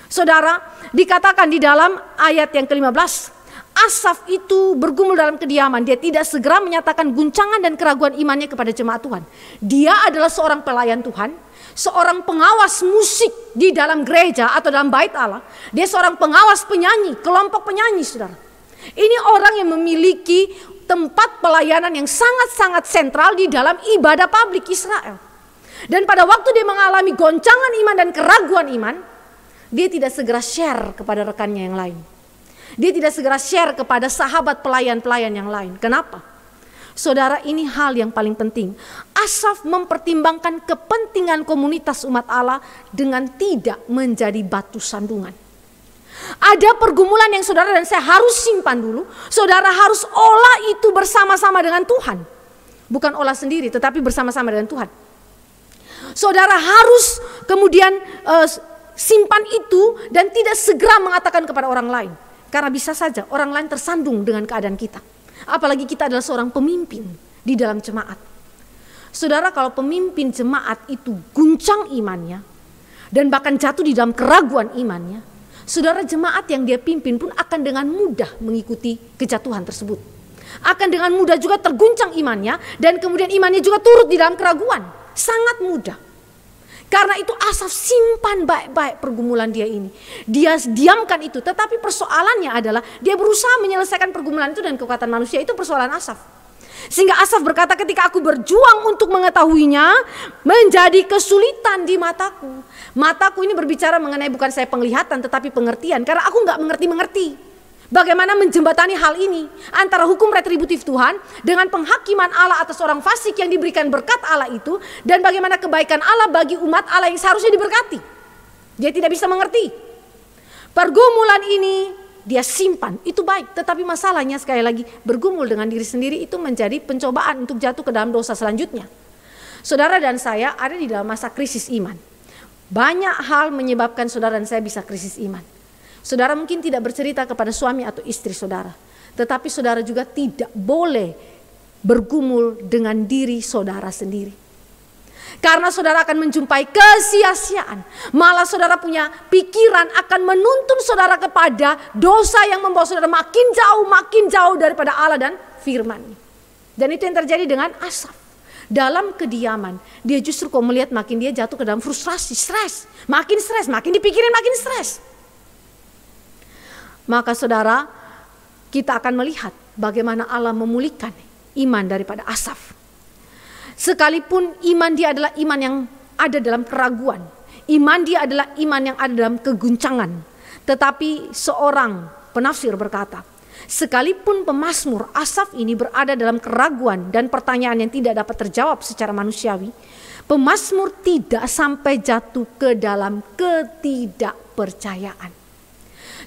Saudara, dikatakan di dalam ayat yang ke-15, Asaf itu bergumul dalam kediaman. Dia tidak segera menyatakan guncangan dan keraguan imannya kepada jemaat Tuhan. Dia adalah seorang pelayan Tuhan, seorang pengawas musik di dalam gereja atau dalam bait Allah. Dia seorang pengawas penyanyi, kelompok penyanyi saudara. Ini orang yang memiliki tempat pelayanan yang sangat-sangat sentral di dalam ibadah publik Israel. Dan pada waktu dia mengalami goncangan iman dan keraguan iman, dia tidak segera share kepada rekannya yang lain. Dia tidak segera share kepada sahabat pelayan-pelayan yang lain. Kenapa? Saudara, ini hal yang paling penting. Asaf mempertimbangkan kepentingan komunitas umat Allah dengan tidak menjadi batu sandungan. Ada pergumulan yang saudara dan saya harus simpan dulu. Saudara harus olah itu bersama-sama dengan Tuhan. Bukan olah sendiri, tetapi bersama-sama dengan Tuhan. Saudara harus kemudian simpan itu dan tidak segera mengatakan kepada orang lain. Karena bisa saja orang lain tersandung dengan keadaan kita. Apalagi kita adalah seorang pemimpin di dalam jemaat. Saudara, kalau pemimpin jemaat itu guncang imannya dan bahkan jatuh di dalam keraguan imannya, saudara, jemaat yang dia pimpin pun akan dengan mudah mengikuti kejatuhan tersebut. Akan dengan mudah juga terguncang imannya dan kemudian imannya juga turut di dalam keraguan. Sangat mudah. Karena itu Asaf simpan baik-baik pergumulan dia ini. Dia diamkan itu. Tetapi persoalannya adalah dia berusaha menyelesaikan pergumulan itu dan kekuatan manusia. Itu persoalan Asaf. Sehingga Asaf berkata, ketika aku berjuang untuk mengetahuinya, menjadi kesulitan di mataku. Mataku ini berbicara mengenai bukan saya penglihatan tetapi pengertian. Karena aku gak mengerti-mengerti bagaimana menjembatani hal ini antara hukum retributif Tuhan dengan penghakiman Allah atas orang fasik yang diberikan berkat Allah itu, dan bagaimana kebaikan Allah bagi umat Allah yang seharusnya diberkati. Dia tidak bisa mengerti. Pergumulan ini dia simpan, itu baik, tetapi masalahnya sekali lagi bergumul dengan diri sendiri itu menjadi pencobaan untuk jatuh ke dalam dosa selanjutnya. Saudara dan saya ada di dalam masa krisis iman. Banyak hal menyebabkan saudara dan saya bisa krisis iman. Saudara mungkin tidak bercerita kepada suami atau istri saudara, tetapi saudara juga tidak boleh bergumul dengan diri saudara sendiri. Karena saudara akan menjumpai kesia-siaan. Malah saudara punya pikiran akan menuntun saudara kepada dosa yang membawa saudara makin jauh daripada Allah dan firman-Nya. Dan itu yang terjadi dengan Asaf. Dalam kediaman, dia justru kok melihat makin dia jatuh ke dalam frustrasi, stres, makin dipikirin makin stres. Maka saudara, kita akan melihat bagaimana Allah memulihkan iman daripada Asaf. Sekalipun iman dia adalah iman yang ada dalam keraguan, iman dia adalah iman yang ada dalam keguncangan. Tetapi seorang penafsir berkata, sekalipun pemazmur Asaf ini berada dalam keraguan dan pertanyaan yang tidak dapat terjawab secara manusiawi, pemazmur tidak sampai jatuh ke dalam ketidakpercayaan.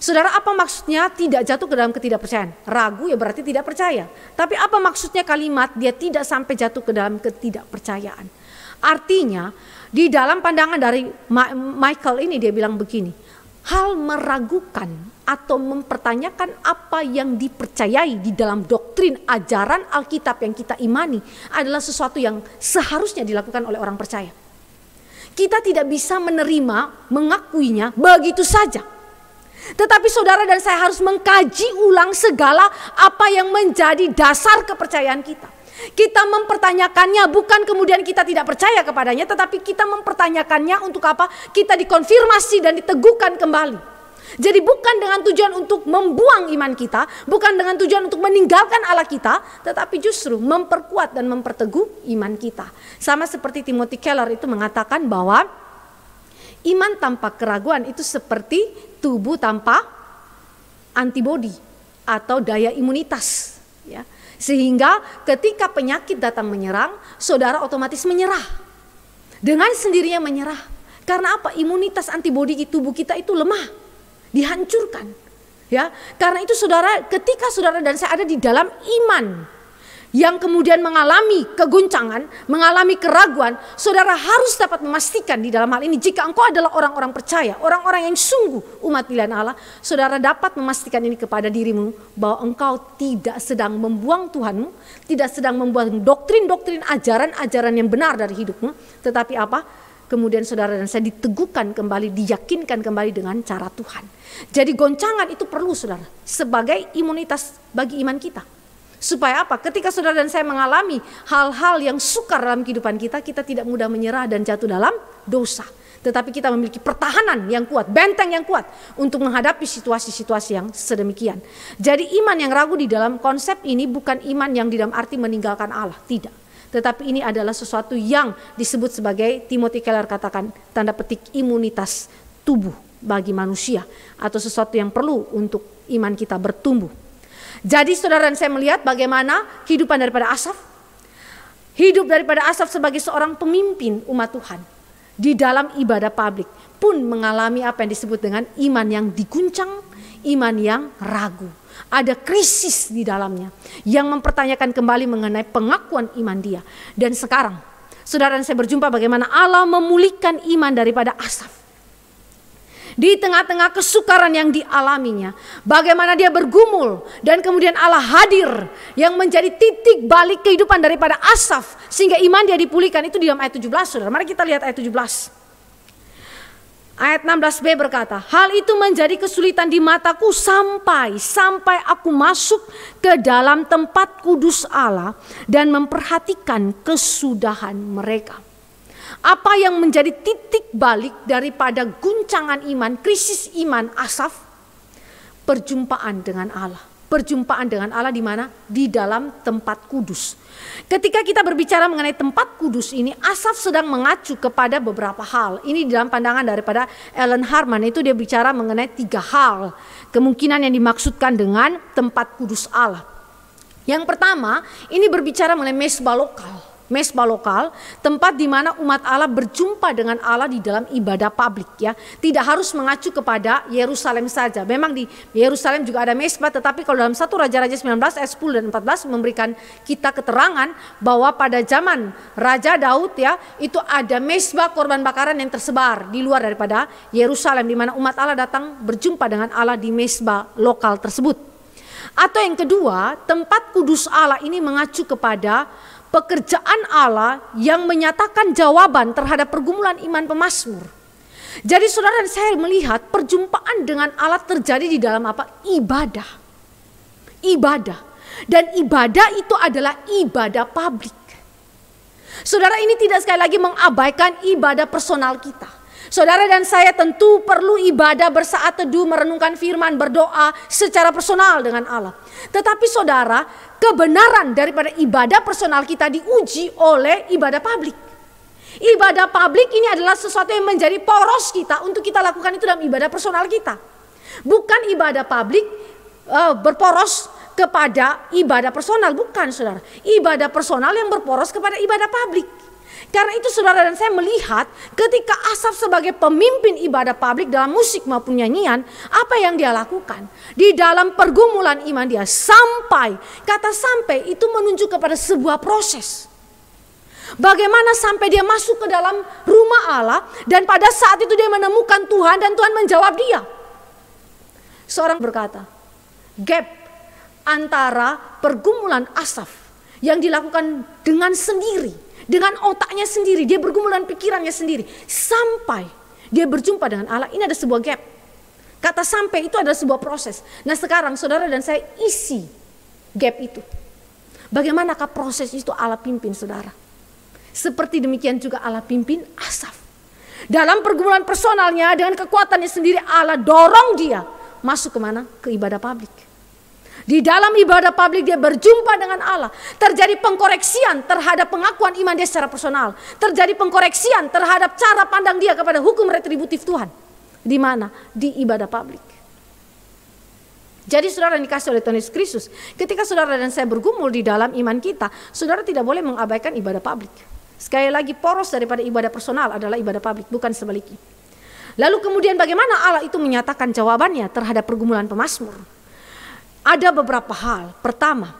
Saudara, apa maksudnya tidak jatuh ke dalam ketidakpercayaan? Ragu ya berarti tidak percaya. Tapi apa maksudnya kalimat dia tidak sampai jatuh ke dalam ketidakpercayaan? Artinya di dalam pandangan dari Michael ini dia bilang begini, hal meragukan atau mempertanyakan apa yang dipercayai di dalam doktrin ajaran Alkitab yang kita imani adalah sesuatu yang seharusnya dilakukan oleh orang percaya. Kita tidak bisa menerima, mengakuinya begitu saja. Tetapi saudara dan saya harus mengkaji ulang segala apa yang menjadi dasar kepercayaan kita. Kita mempertanyakannya bukan kemudian kita tidak percaya kepadanya, tetapi kita mempertanyakannya untuk apa? Kita dikonfirmasi dan diteguhkan kembali. Jadi bukan dengan tujuan untuk membuang iman kita, bukan dengan tujuan untuk meninggalkan Allah kita, tetapi justru memperkuat dan memperteguh iman kita. Sama seperti Timothy Keller itu mengatakan bahwa iman tanpa keraguan itu seperti tubuh tanpa antibodi atau daya imunitas. Ya. Sehingga ketika penyakit datang menyerang, saudara otomatis menyerah. Dengan sendirinya menyerah. Karena apa? Imunitas antibodi di tubuh kita itu lemah, dihancurkan. Ya, karena itu saudara, ketika saudara dan saya ada di dalam iman yang kemudian mengalami keguncangan, mengalami keraguan, saudara harus dapat memastikan di dalam hal ini, jika engkau adalah orang-orang percaya, orang-orang yang sungguh umat pilihan Allah, saudara dapat memastikan ini kepada dirimu, bahwa engkau tidak sedang membuang Tuhanmu, tidak sedang membuang doktrin-doktrin ajaran-ajaran yang benar dari hidupmu, tetapi apa? Kemudian saudara dan saya diteguhkan kembali, diyakinkan kembali dengan cara Tuhan. Jadi goncangan itu perlu saudara, sebagai imunitas bagi iman kita. Supaya apa? Ketika saudara dan saya mengalami hal-hal yang sukar dalam kehidupan kita, kita tidak mudah menyerah dan jatuh dalam dosa. Tetapi kita memiliki pertahanan yang kuat, benteng yang kuat untuk menghadapi situasi-situasi yang sedemikian. Jadi iman yang ragu di dalam konsep ini bukan iman yang di dalam arti meninggalkan Allah, tidak. Tetapi ini adalah sesuatu yang disebut sebagai, Timothy Keller katakan, tanda petik imunitas tubuh bagi manusia. Atau sesuatu yang perlu untuk iman kita bertumbuh. Jadi saudara dan saya melihat bagaimana kehidupan daripada Asaf. Hidup daripada Asaf sebagai seorang pemimpin umat Tuhan. di dalam ibadah publik pun mengalami apa yang disebut dengan iman yang diguncang, iman yang ragu. Ada krisis di dalamnya yang mempertanyakan kembali mengenai pengakuan iman dia. Dan sekarang, saudara dan saya berjumpa bagaimana Allah memulihkan iman daripada Asaf. Di tengah-tengah kesukaran yang dialaminya, bagaimana dia bergumul dan kemudian Allah hadir yang menjadi titik balik kehidupan daripada Asaf sehingga iman dia dipulihkan. Itu di dalam ayat 17, saudara. Mari kita lihat ayat 17. Ayat 16b berkata, hal itu menjadi kesulitan di mataku sampai aku masuk ke dalam tempat kudus Allah dan memperhatikan kesudahan mereka. Apa yang menjadi titik balik daripada guncangan iman, krisis iman Asaf? Perjumpaan dengan Allah. Perjumpaan dengan Allah di mana? Di dalam tempat kudus. Ketika kita berbicara mengenai tempat kudus ini, Asaf sedang mengacu kepada beberapa hal. Ini dalam pandangan daripada Ellen Harman, itu dia bicara mengenai 3 hal. Kemungkinan yang dimaksudkan dengan tempat kudus Allah. Yang pertama, ini berbicara mengenai mesbah lokal. Mesbah lokal, tempat di mana umat Allah berjumpa dengan Allah di dalam ibadah publik ya. Tidak harus mengacu kepada Yerusalem saja. Memang di Yerusalem juga ada mesbah, tetapi kalau dalam 1 Raja-Raja 19 ayat 10 dan 14 memberikan kita keterangan bahwa pada zaman Raja Daud ya, itu ada mesbah korban bakaran yang tersebar di luar daripada Yerusalem, di mana umat Allah datang berjumpa dengan Allah di mesbah lokal tersebut. Atau yang kedua, tempat kudus Allah ini mengacu kepada pekerjaan Allah yang menyatakan jawaban terhadap pergumulan iman pemazmur. Jadi saudara dan saya melihat perjumpaan dengan Allah terjadi di dalam apa? Ibadah. Ibadah. Dan ibadah itu adalah ibadah publik. Saudara, ini tidak sekali lagi mengabaikan ibadah personal kita. Saudara dan saya tentu perlu ibadah bersaat teduh, merenungkan firman, berdoa secara personal dengan Allah. Tetapi saudara, kebenaran daripada ibadah personal kita diuji oleh ibadah publik. Ibadah publik ini adalah sesuatu yang menjadi poros kita untuk kita lakukan itu dalam ibadah personal kita. Bukan ibadah publik berporos kepada ibadah personal, bukan saudara. Ibadah personal yang berporos kepada ibadah publik. Karena itu saudara dan saya melihat ketika Asaf sebagai pemimpin ibadah publik dalam musik maupun nyanyian, apa yang dia lakukan? Di dalam pergumulan iman dia sampai, kata sampai itu menunjuk kepada sebuah proses. Bagaimana sampai dia masuk ke dalam rumah Allah dan pada saat itu dia menemukan Tuhan dan Tuhan menjawab dia. Seorang berkata, gap antara pergumulan Asaf yang dilakukan dengan sendiri, dengan otaknya sendiri, dia bergumul dengan pikirannya sendiri. Sampai dia berjumpa dengan Allah, ini ada sebuah gap. Kata sampai itu adalah sebuah proses. Nah sekarang saudara dan saya isi gap itu. Bagaimanakah proses itu Allah pimpin saudara? Seperti demikian juga Allah pimpin Asaf. Dalam pergumulan personalnya dengan kekuatannya sendiri Allah dorong dia masuk kemana? Ke ibadah publik. Di dalam ibadah publik dia berjumpa dengan Allah. Terjadi pengkoreksian terhadap pengakuan iman dia secara personal. Terjadi pengkoreksian terhadap cara pandang dia kepada hukum retributif Tuhan. Di mana? Di ibadah publik. Jadi saudara yang dikasih oleh Tuhan Yesus Kristus, ketika saudara dan saya bergumul di dalam iman kita, saudara tidak boleh mengabaikan ibadah publik. Sekali lagi, poros daripada ibadah personal adalah ibadah publik, bukan sebaliknya. Lalu kemudian bagaimana Allah itu menyatakan jawabannya terhadap pergumulan pemazmur? Ada beberapa hal. Pertama,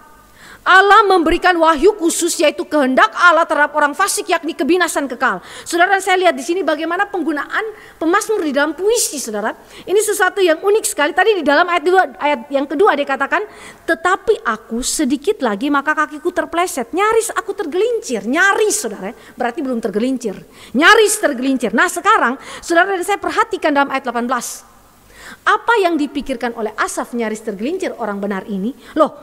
Allah memberikan wahyu khusus yaitu kehendak Allah terhadap orang fasik yakni kebinasan kekal. Saudara, saya lihat di sini bagaimana penggunaan pemazmur di dalam puisi, saudara. Ini sesuatu yang unik sekali. Tadi di dalam ayat yang kedua dia katakan, tetapi aku sedikit lagi maka kakiku terpleset, nyaris aku tergelincir. Nyaris, saudara, berarti belum tergelincir. Nyaris tergelincir. Nah sekarang, saudara dan saya perhatikan dalam ayat 18. Apa yang dipikirkan oleh Asaf nyaris tergelincir orang benar ini? Loh,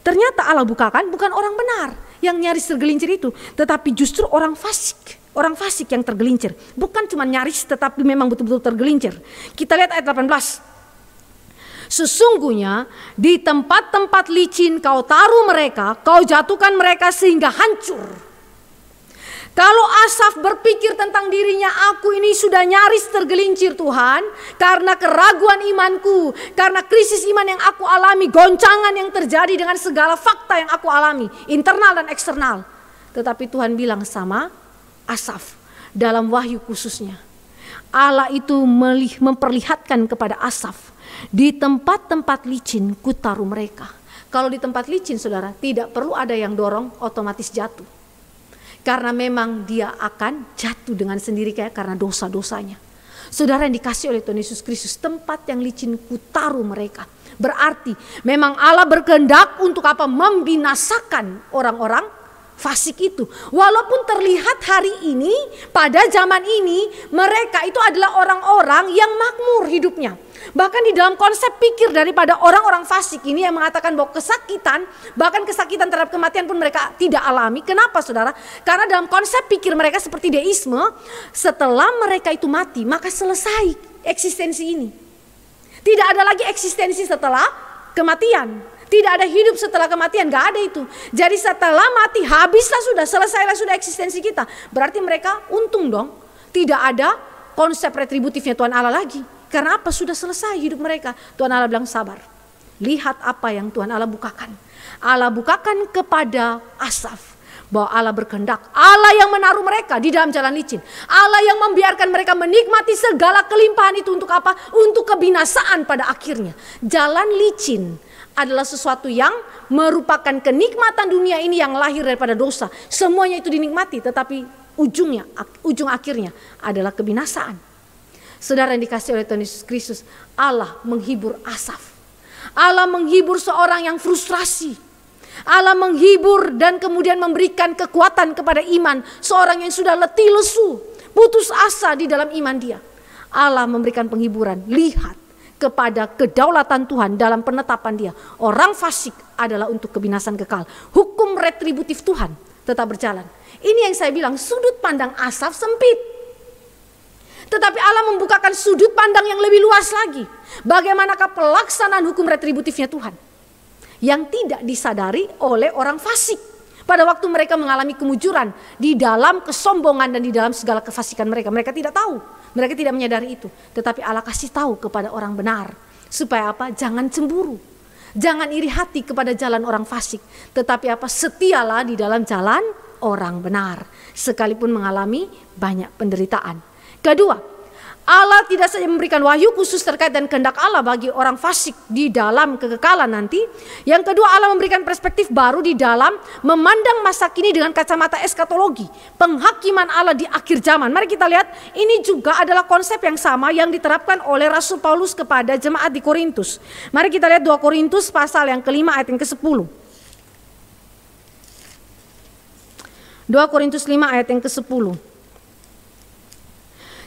ternyata Allah bukakan bukan orang benar yang nyaris tergelincir itu, tetapi justru orang fasik. Orang fasik yang tergelincir. Bukan cuma nyaris tetapi memang betul-betul tergelincir. Kita lihat ayat 18. Sesungguhnya di tempat-tempat licin kau taruh mereka, kau jatuhkan mereka sehingga hancur. Kalau Asaf berpikir tentang dirinya, aku ini sudah nyaris tergelincir Tuhan, karena keraguan imanku, karena krisis iman yang aku alami, goncangan yang terjadi dengan segala fakta yang aku alami, internal dan eksternal. Tetapi Tuhan bilang sama Asaf, dalam Wahyu khususnya, Allah itu memperlihatkan kepada Asaf, di tempat-tempat licin kutaruh mereka. Kalau di tempat licin saudara, tidak perlu ada yang dorong, otomatis jatuh. Karena memang dia akan jatuh dengan sendiri karena dosa-dosanya. Saudara yang dikasih oleh Tuhan Yesus Kristus, tempat yang licin kutaruh mereka. Berarti memang Allah berkehendak untuk apa? Membinasakan orang-orang fasik itu. Walaupun terlihat hari ini, pada zaman ini, mereka itu adalah orang-orang yang makmur hidupnya. Bahkan di dalam konsep pikir daripada orang-orang fasik ini yang mengatakan bahwa kesakitan, bahkan kesakitan terhadap kematian pun mereka tidak alami. Kenapa saudara? Karena dalam konsep pikir mereka seperti deisme, setelah mereka itu mati, maka selesai eksistensi ini. Tidak ada lagi eksistensi setelah kematian. Tidak ada hidup setelah kematian, gak ada itu. Jadi setelah mati, habislah sudah, selesailah sudah eksistensi kita. Berarti mereka untung dong. Tidak ada konsep retributifnya Tuhan Allah lagi. Karena apa? Sudah selesai hidup mereka. Tuhan Allah bilang sabar. Lihat apa yang Tuhan Allah bukakan. Allah bukakan kepada Asaf bahwa Allah berkehendak. Allah yang menaruh mereka di dalam jalan licin. Allah yang membiarkan mereka menikmati segala kelimpahan itu untuk apa? Untuk kebinasaan pada akhirnya. Jalan licin adalah sesuatu yang merupakan kenikmatan dunia ini yang lahir daripada dosa. Semuanya itu dinikmati, tetapi ujung akhirnya adalah kebinasaan. Saudara yang dikasih oleh Tuhan Yesus Kristus, Allah menghibur Asaf. Allah menghibur seorang yang frustrasi. Allah menghibur dan kemudian memberikan kekuatan kepada iman seorang yang sudah letih lesu, putus asa di dalam iman dia. Allah memberikan penghiburan. Lihat kepada kedaulatan Tuhan dalam penetapan dia. Orang fasik adalah untuk kebinasan kekal. Hukum retributif Tuhan tetap berjalan. Ini yang saya bilang, sudut pandang Asaf sempit. Tetapi Allah membukakan sudut pandang yang lebih luas lagi. Bagaimanakah pelaksanaan hukum retributifnya Tuhan yang tidak disadari oleh orang fasik pada waktu mereka mengalami kemujuran di dalam kesombongan dan di dalam segala kefasikan mereka. Mereka tidak tahu, mereka tidak menyadari itu. Tetapi Allah kasih tahu kepada orang benar supaya apa? Jangan cemburu, jangan iri hati kepada jalan orang fasik, tetapi apa? Setialah di dalam jalan orang benar sekalipun mengalami banyak penderitaan. Kedua, Allah tidak saja memberikan wahyu khusus terkait dan kehendak Allah bagi orang fasik di dalam kekekalan nanti. Yang kedua, Allah memberikan perspektif baru di dalam memandang masa kini dengan kacamata eskatologi, penghakiman Allah di akhir zaman. Mari kita lihat, ini juga adalah konsep yang sama yang diterapkan oleh Rasul Paulus kepada jemaat di Korintus. Mari kita lihat 2 Korintus pasal yang kelima ayat yang ke-10. 2 Korintus 5 ayat yang ke-10.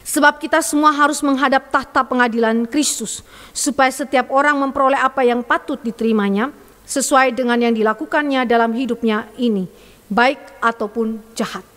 Sebab kita semua harus menghadap tahta pengadilan Kristus, supaya setiap orang memperoleh apa yang patut diterimanya, sesuai dengan yang dilakukannya dalam hidupnya ini, baik ataupun jahat.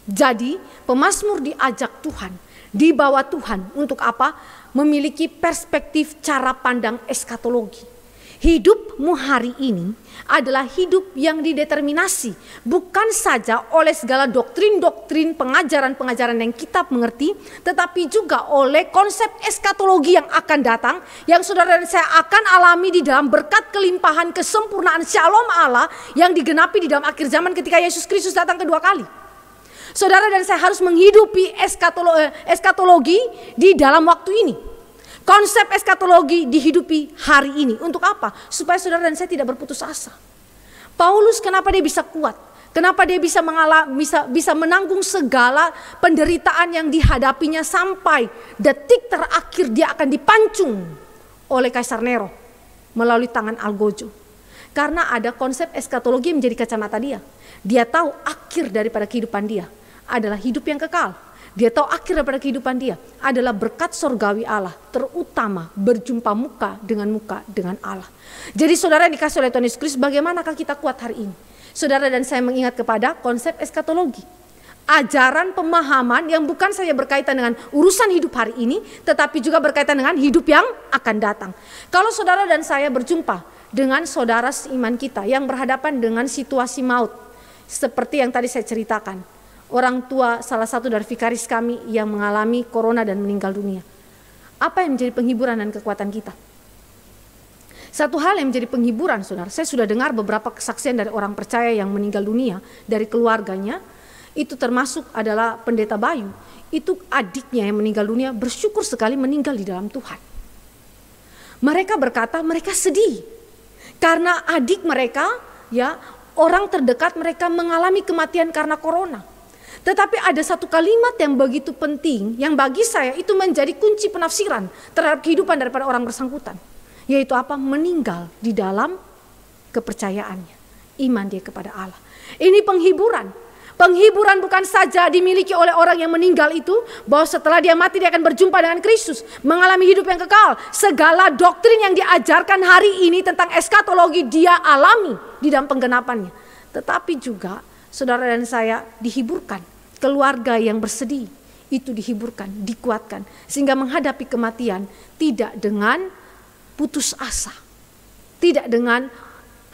Jadi pemazmur diajak Tuhan, dibawa Tuhan untuk apa? Memiliki perspektif cara pandang eskatologi. Hidupmu hari ini adalah hidup yang dideterminasi bukan saja oleh segala doktrin-doktrin pengajaran-pengajaran yang kita mengerti, tetapi juga oleh konsep eskatologi yang akan datang, yang saudara dan saya akan alami di dalam berkat kelimpahan kesempurnaan shalom Allah yang digenapi di dalam akhir zaman ketika Yesus Kristus datang kedua kali. Saudara dan saya harus menghidupi eskatologi di dalam waktu ini. Konsep eskatologi dihidupi hari ini. Untuk apa? Supaya saudara dan saya tidak berputus asa. Paulus kenapa dia bisa kuat? Kenapa dia bisa menanggung segala penderitaan yang dihadapinya sampai detik terakhir dia akan dipancung oleh Kaisar Nero melalui tangan Algojo. Karena ada konsep eskatologi yang menjadi kacamata dia. Dia tahu akhir daripada kehidupan dia adalah hidup yang kekal. Dia tahu akhir daripada kehidupan dia adalah berkat sorgawi Allah, terutama berjumpa muka dengan Allah. Jadi saudara yang dikasih oleh Tuhan Yesus Kristus, bagaimanakah kita kuat hari ini? Saudara dan saya mengingat kepada konsep eskatologi. Ajaran pemahaman yang bukan saja berkaitan dengan urusan hidup hari ini, tetapi juga berkaitan dengan hidup yang akan datang. Kalau saudara dan saya berjumpa dengan saudara seiman kita yang berhadapan dengan situasi maut, seperti yang tadi saya ceritakan. Orang tua salah satu dari vikaris kami yang mengalami corona dan meninggal dunia. Apa yang menjadi penghiburan dan kekuatan kita? Satu hal yang menjadi penghiburan saudara, saya sudah dengar beberapa kesaksian dari orang percaya yang meninggal dunia, dari keluarganya. itu termasuk adalah Pendeta Bayu. Itu adiknya yang meninggal dunia, bersyukur sekali meninggal di dalam Tuhan. Mereka berkata mereka sedih karena adik mereka, ya, orang terdekat mereka mengalami kematian karena corona. Tetapi ada satu kalimat yang begitu penting, yang bagi saya itu menjadi kunci penafsiran terhadap kehidupan daripada orang bersangkutan. Yaitu apa? Meninggal di dalam kepercayaannya, iman dia kepada Allah. Ini penghiburan. Penghiburan bukan saja dimiliki oleh orang yang meninggal itu, bahwa setelah dia mati dia akan berjumpa dengan Kristus, mengalami hidup yang kekal. Segala doktrin yang diajarkan hari ini tentang eskatologi dia alami di dalam penggenapannya. Tetapi juga saudara dan saya dihiburkan, keluarga yang bersedih itu dihiburkan, dikuatkan, sehingga menghadapi kematian tidak dengan putus asa, tidak dengan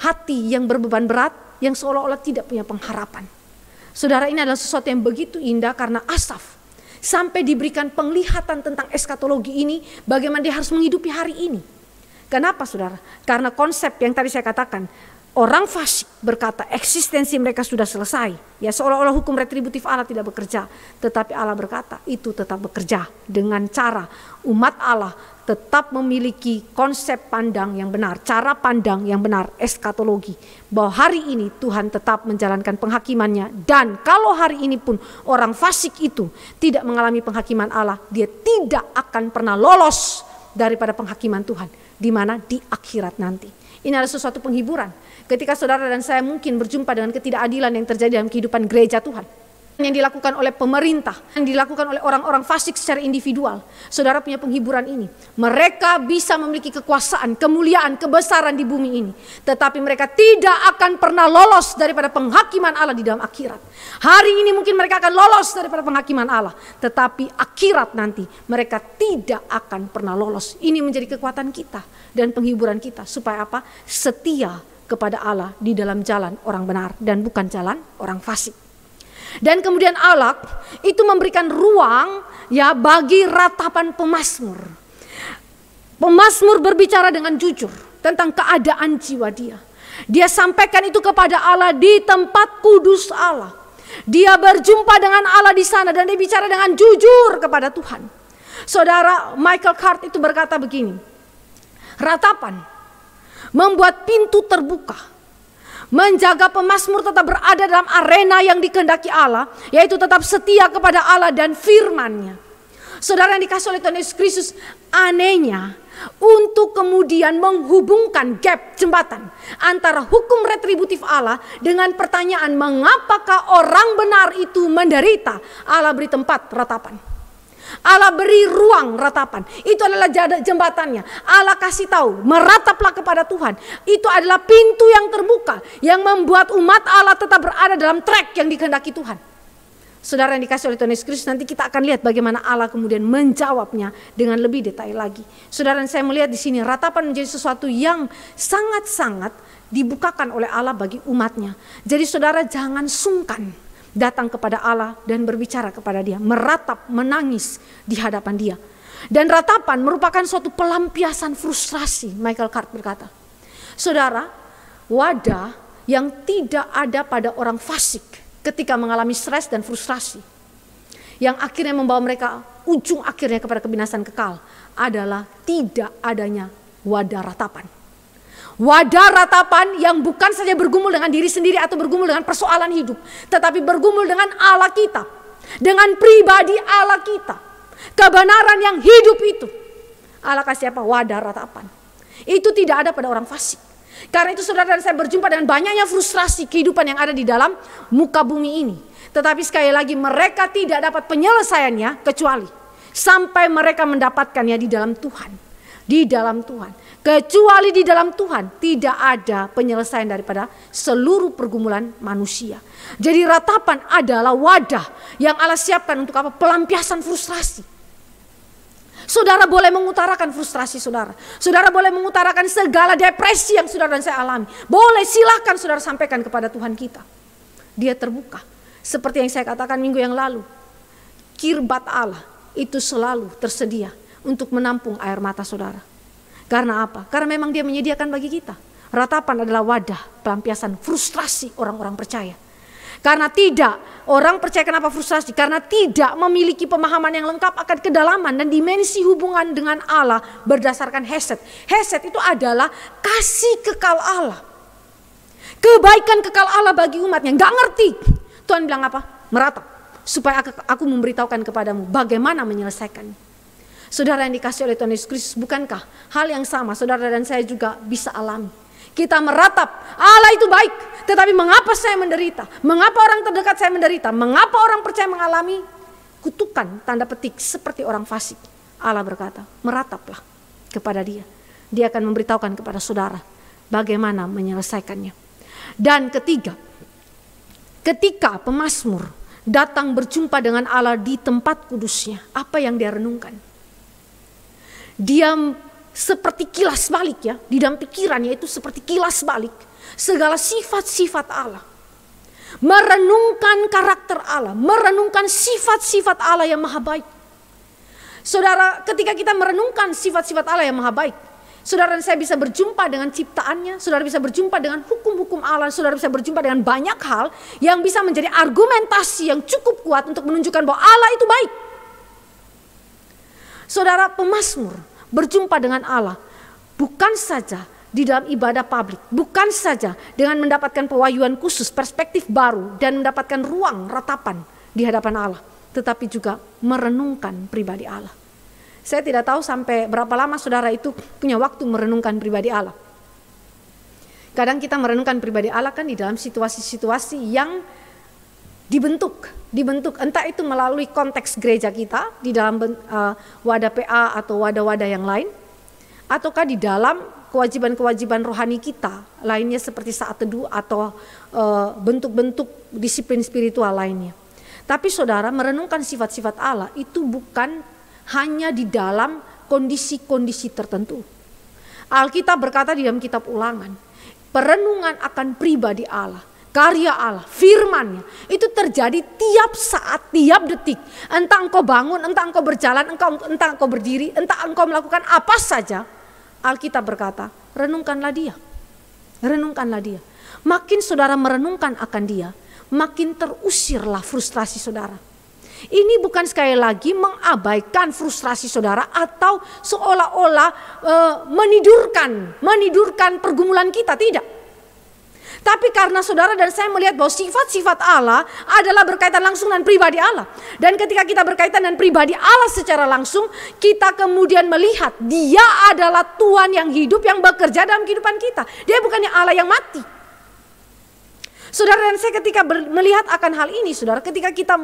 hati yang berbeban berat, yang seolah-olah tidak punya pengharapan. Saudara, ini adalah sesuatu yang begitu indah karena Asaf sampai diberikan penglihatan tentang eskatologi ini, bagaimana dia harus menghidupi hari ini. Kenapa saudara? Karena konsep yang tadi saya katakan, orang fasik berkata eksistensi mereka sudah selesai. Ya, seolah-olah hukum retributif Allah tidak bekerja. Tetapi Allah berkata itu tetap bekerja dengan cara umat Allah tetap memiliki konsep pandang yang benar, cara pandang yang benar, eskatologi. Bahwa hari ini Tuhan tetap menjalankan penghakimannya. Dan kalau hari ini pun orang fasik itu tidak mengalami penghakiman Allah, dia tidak akan pernah lolos daripada penghakiman Tuhan. Di mana? Di akhirat nanti. Ini adalah sesuatu penghiburan. Ketika saudara dan saya mungkin berjumpa dengan ketidakadilan yang terjadi dalam kehidupan gereja Tuhan, yang dilakukan oleh pemerintah, yang dilakukan oleh orang-orang fasik secara individual, saudara punya penghiburan ini. Mereka bisa memiliki kekuasaan, kemuliaan, kebesaran di bumi ini, tetapi mereka tidak akan pernah lolos daripada penghakiman Allah di dalam akhirat. Hari ini mungkin mereka akan lolos daripada penghakiman Allah, tetapi akhirat nanti mereka tidak akan pernah lolos. Ini menjadi kekuatan kita dan penghiburan kita, supaya apa? Setia kepada Allah di dalam jalan orang benar dan bukan jalan orang fasik. Dan kemudian Allah itu memberikan ruang, ya, bagi ratapan pemazmur. Pemazmur berbicara dengan jujur tentang keadaan jiwa dia. Dia sampaikan itu kepada Allah di tempat kudus Allah. Dia berjumpa dengan Allah di sana dan dia bicara dengan jujur kepada Tuhan. Saudara, Michael Card itu berkata begini, ratapan membuat pintu terbuka, menjaga pemazmur tetap berada dalam arena yang dikehendaki Allah, yaitu tetap setia kepada Allah dan firman-Nya. Saudara yang dikasih oleh Tuhan Yesus Kristus, anehnya untuk kemudian menghubungkan gap jembatan antara hukum retributif Allah dengan pertanyaan mengapakah orang benar itu menderita, Allah beri tempat ratapan. Allah beri ruang ratapan. Itu adalah jembatannya. Allah kasih tahu, merataplah kepada Tuhan. Itu adalah pintu yang terbuka yang membuat umat Allah tetap berada dalam track yang dikehendaki Tuhan. Saudara yang dikasih oleh Tuhan Yesus Kristus, nanti kita akan lihat bagaimana Allah kemudian menjawabnya dengan lebih detail lagi. Saudara, saya melihat di sini ratapan menjadi sesuatu yang sangat-sangat dibukakan oleh Allah bagi umatnya. Jadi saudara jangan sungkan datang kepada Allah dan berbicara kepada Dia, meratap, menangis di hadapan Dia. Dan ratapan merupakan suatu pelampiasan frustrasi, Michael Card berkata. Saudara, wadah yang tidak ada pada orang fasik ketika mengalami stres dan frustrasi, yang akhirnya membawa mereka ujung akhirnya kepada kebinasan kekal, adalah tidak adanya wadah ratapan. Wadah ratapan yang bukan saja bergumul dengan diri sendiri atau bergumul dengan persoalan hidup, tetapi bergumul dengan Allah kita, dengan pribadi Allah kita, kebenaran yang hidup itu. Allah kasih apa? Wadah ratapan. Itu tidak ada pada orang fasik. Karena itu saudara dan saya berjumpa dengan banyaknya frustrasi kehidupan yang ada di dalam muka bumi ini. Tetapi sekali lagi mereka tidak dapat penyelesaiannya kecuali sampai mereka mendapatkannya di dalam Tuhan. Di dalam Tuhan. Kecuali di dalam Tuhan tidak ada penyelesaian daripada seluruh pergumulan manusia. Jadi ratapan adalah wadah yang Allah siapkan untuk apa? Pelampiasan frustrasi. Saudara boleh mengutarakan frustrasi saudara. Saudara boleh mengutarakan segala depresi yang saudara dan saya alami. Boleh, silakan saudara sampaikan kepada Tuhan kita. Dia terbuka. Seperti yang saya katakan minggu yang lalu. Kirbat Allah itu selalu tersedia untuk menampung air mata saudara. Karena apa? Karena memang Dia menyediakan bagi kita. Ratapan adalah wadah pelampiasan frustrasi orang-orang percaya. Karena tidak, orang percaya kenapa frustrasi? Karena tidak memiliki pemahaman yang lengkap akan kedalaman dan dimensi hubungan dengan Allah berdasarkan hesed. Hesed itu adalah kasih kekal Allah. Kebaikan kekal Allah bagi umatnya. Gak ngerti. Tuhan bilang apa? Meratap. Supaya aku memberitahukan kepadamu bagaimana menyelesaikannya. Saudara yang dikasih oleh Tuhan Yesus Kristus, bukankah hal yang sama saudara dan saya juga bisa alami? Kita meratap, Allah itu baik, tetapi mengapa saya menderita? Mengapa orang terdekat saya menderita? Mengapa orang percaya mengalami kutukan, tanda petik, seperti orang fasik? Allah berkata, merataplah kepada dia. Dia akan memberitahukan kepada saudara bagaimana menyelesaikannya. Dan ketiga, ketika pemazmur datang berjumpa dengan Allah di tempat kudusnya, apa yang dia renungkan? Dia seperti kilas balik ya, di dalam pikirannya itu seperti kilas balik segala sifat-sifat Allah. Merenungkan karakter Allah, merenungkan sifat-sifat Allah yang maha baik. Saudara, ketika kita merenungkan sifat-sifat Allah yang maha baik, saudara dan saya bisa berjumpa dengan ciptaannya, saudara bisa berjumpa dengan hukum-hukum Allah, saudara bisa berjumpa dengan banyak hal yang bisa menjadi argumentasi yang cukup kuat untuk menunjukkan bahwa Allah itu baik. Saudara, pemazmur berjumpa dengan Allah bukan saja di dalam ibadah publik, bukan saja dengan mendapatkan pewahyuan khusus, perspektif baru, dan mendapatkan ruang ratapan di hadapan Allah, tetapi juga merenungkan pribadi Allah. Saya tidak tahu sampai berapa lama saudara itu punya waktu merenungkan pribadi Allah. Kadang kita merenungkan pribadi Allah kan di dalam situasi-situasi yang dibentuk, entah itu melalui konteks gereja kita di dalam wadah PA atau wadah-wadah yang lain, ataukah di dalam kewajiban-kewajiban rohani kita lainnya seperti saat teduh atau bentuk-bentuk disiplin spiritual lainnya. Tapi saudara, merenungkan sifat-sifat Allah itu bukan hanya di dalam kondisi-kondisi tertentu. Alkitab berkata di dalam kitab Ulangan, perenungan akan pribadi Allah, karya Allah, firman-Nya itu terjadi tiap saat, tiap detik. Entah engkau bangun, entah engkau berjalan, entah engkau berdiri, entah engkau melakukan apa saja. Alkitab berkata, renungkanlah dia. Renungkanlah dia. Makin saudara merenungkan akan dia, makin terusirlah frustrasi saudara. Ini bukan sekali lagi mengabaikan frustrasi saudara atau seolah-olah menidurkan pergumulan kita, tidak. Tapi karena saudara dan saya melihat bahwa sifat-sifat Allah adalah berkaitan langsung dengan pribadi Allah. Dan ketika kita berkaitan dengan pribadi Allah secara langsung, kita kemudian melihat dia adalah Tuhan yang hidup, yang bekerja dalam kehidupan kita. Dia bukannya Allah yang mati. Saudara dan saya ketika melihat akan hal ini, saudara, ketika kita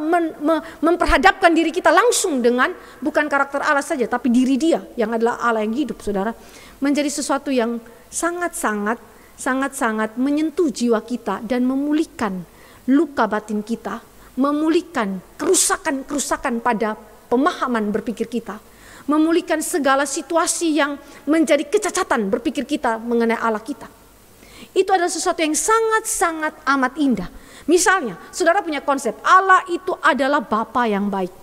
memperhadapkan diri kita langsung dengan bukan karakter Allah saja, tapi diri dia yang adalah Allah yang hidup, saudara, menjadi sesuatu yang sangat-sangat menyentuh jiwa kita dan memulihkan luka batin kita, memulihkan kerusakan-kerusakan pada pemahaman berpikir kita, memulihkan segala situasi yang menjadi kecacatan berpikir kita mengenai Allah kita. Itu adalah sesuatu yang sangat-sangat amat indah. Misalnya, saudara punya konsep Allah itu adalah Bapa yang baik.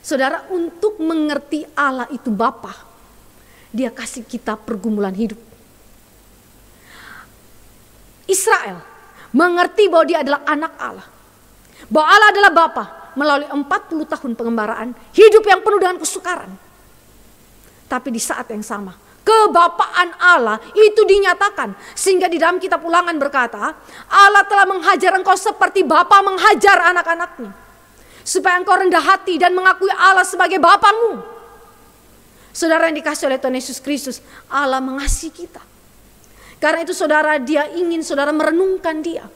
Saudara, untuk mengerti Allah itu Bapa, Dia kasih kita pergumulan hidup. Israel mengerti bahwa dia adalah anak Allah, bahwa Allah adalah Bapa melalui 40 tahun pengembaraan, hidup yang penuh dengan kesukaran. Tapi di saat yang sama, kebapaan Allah itu dinyatakan, sehingga di dalam kitab Ulangan berkata, Allah telah menghajar engkau seperti Bapa menghajar anak-anaknya, supaya engkau rendah hati dan mengakui Allah sebagai Bapamu. Saudara yang dikasih oleh Tuhan Yesus Kristus, Allah mengasihi kita. Karena itu saudara, dia ingin saudara merenungkan dia.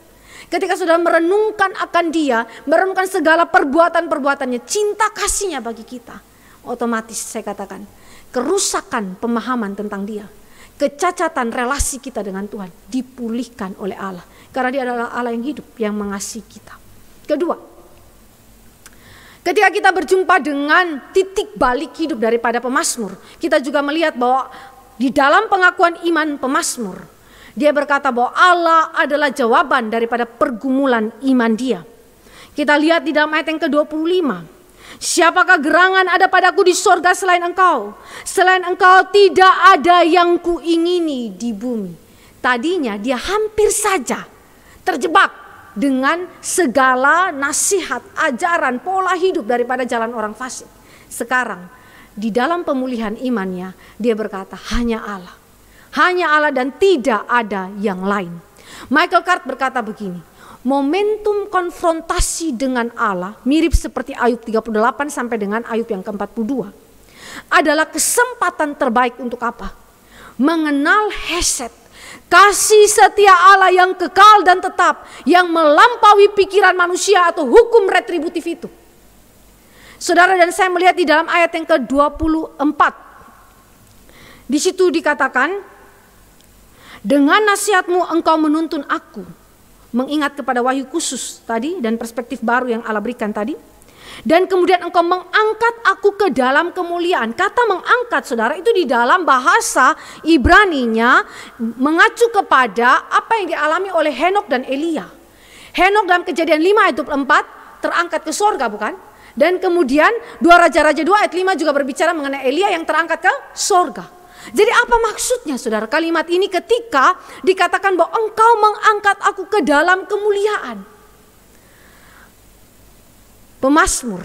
Ketika saudara merenungkan akan dia, merenungkan segala perbuatan-perbuatannya, cinta kasihnya bagi kita, otomatis saya katakan, kerusakan pemahaman tentang dia, kecacatan relasi kita dengan Tuhan dipulihkan oleh Allah. Karena dia adalah Allah yang hidup, yang mengasihi kita. Kedua, ketika kita berjumpa dengan titik balik hidup daripada pemazmur, kita juga melihat bahwa di dalam pengakuan iman pemazmur, dia berkata bahwa Allah adalah jawaban daripada pergumulan iman dia. Kita lihat di dalam ayat yang ke-25. Siapakah gerangan ada padaku di sorga selain engkau? Selain engkau tidak ada yang kuingini di bumi. Tadinya dia hampir saja terjebak dengan segala nasihat, ajaran, pola hidup daripada jalan orang fasik. Sekarang di dalam pemulihan imannya dia berkata hanya Allah. Hanya Allah dan tidak ada yang lain. Michael Card berkata begini, momentum konfrontasi dengan Allah mirip seperti Ayub 38 sampai dengan Ayub yang ke-42 adalah kesempatan terbaik untuk apa? Mengenal hesed, kasih setia Allah yang kekal dan tetap, yang melampaui pikiran manusia atau hukum retributif itu. Saudara dan saya melihat di dalam ayat yang ke-24. Di situ dikatakan, dengan nasihatmu engkau menuntun aku. Mengingat kepada wahyu khusus tadi dan perspektif baru yang Allah berikan tadi. Dan kemudian engkau mengangkat aku ke dalam kemuliaan. Kata mengangkat, saudara, itu di dalam bahasa Ibraninya mengacu kepada apa yang dialami oleh Henok dan Elia. Henok dalam Kejadian 5 ayat 24 terangkat ke sorga, bukan? Dan kemudian 2 Raja-Raja 2 ayat 5 juga berbicara mengenai Elia yang terangkat ke sorga. Jadi apa maksudnya, saudara, kalimat ini ketika dikatakan bahwa engkau mengangkat aku ke dalam kemuliaan? Pemazmur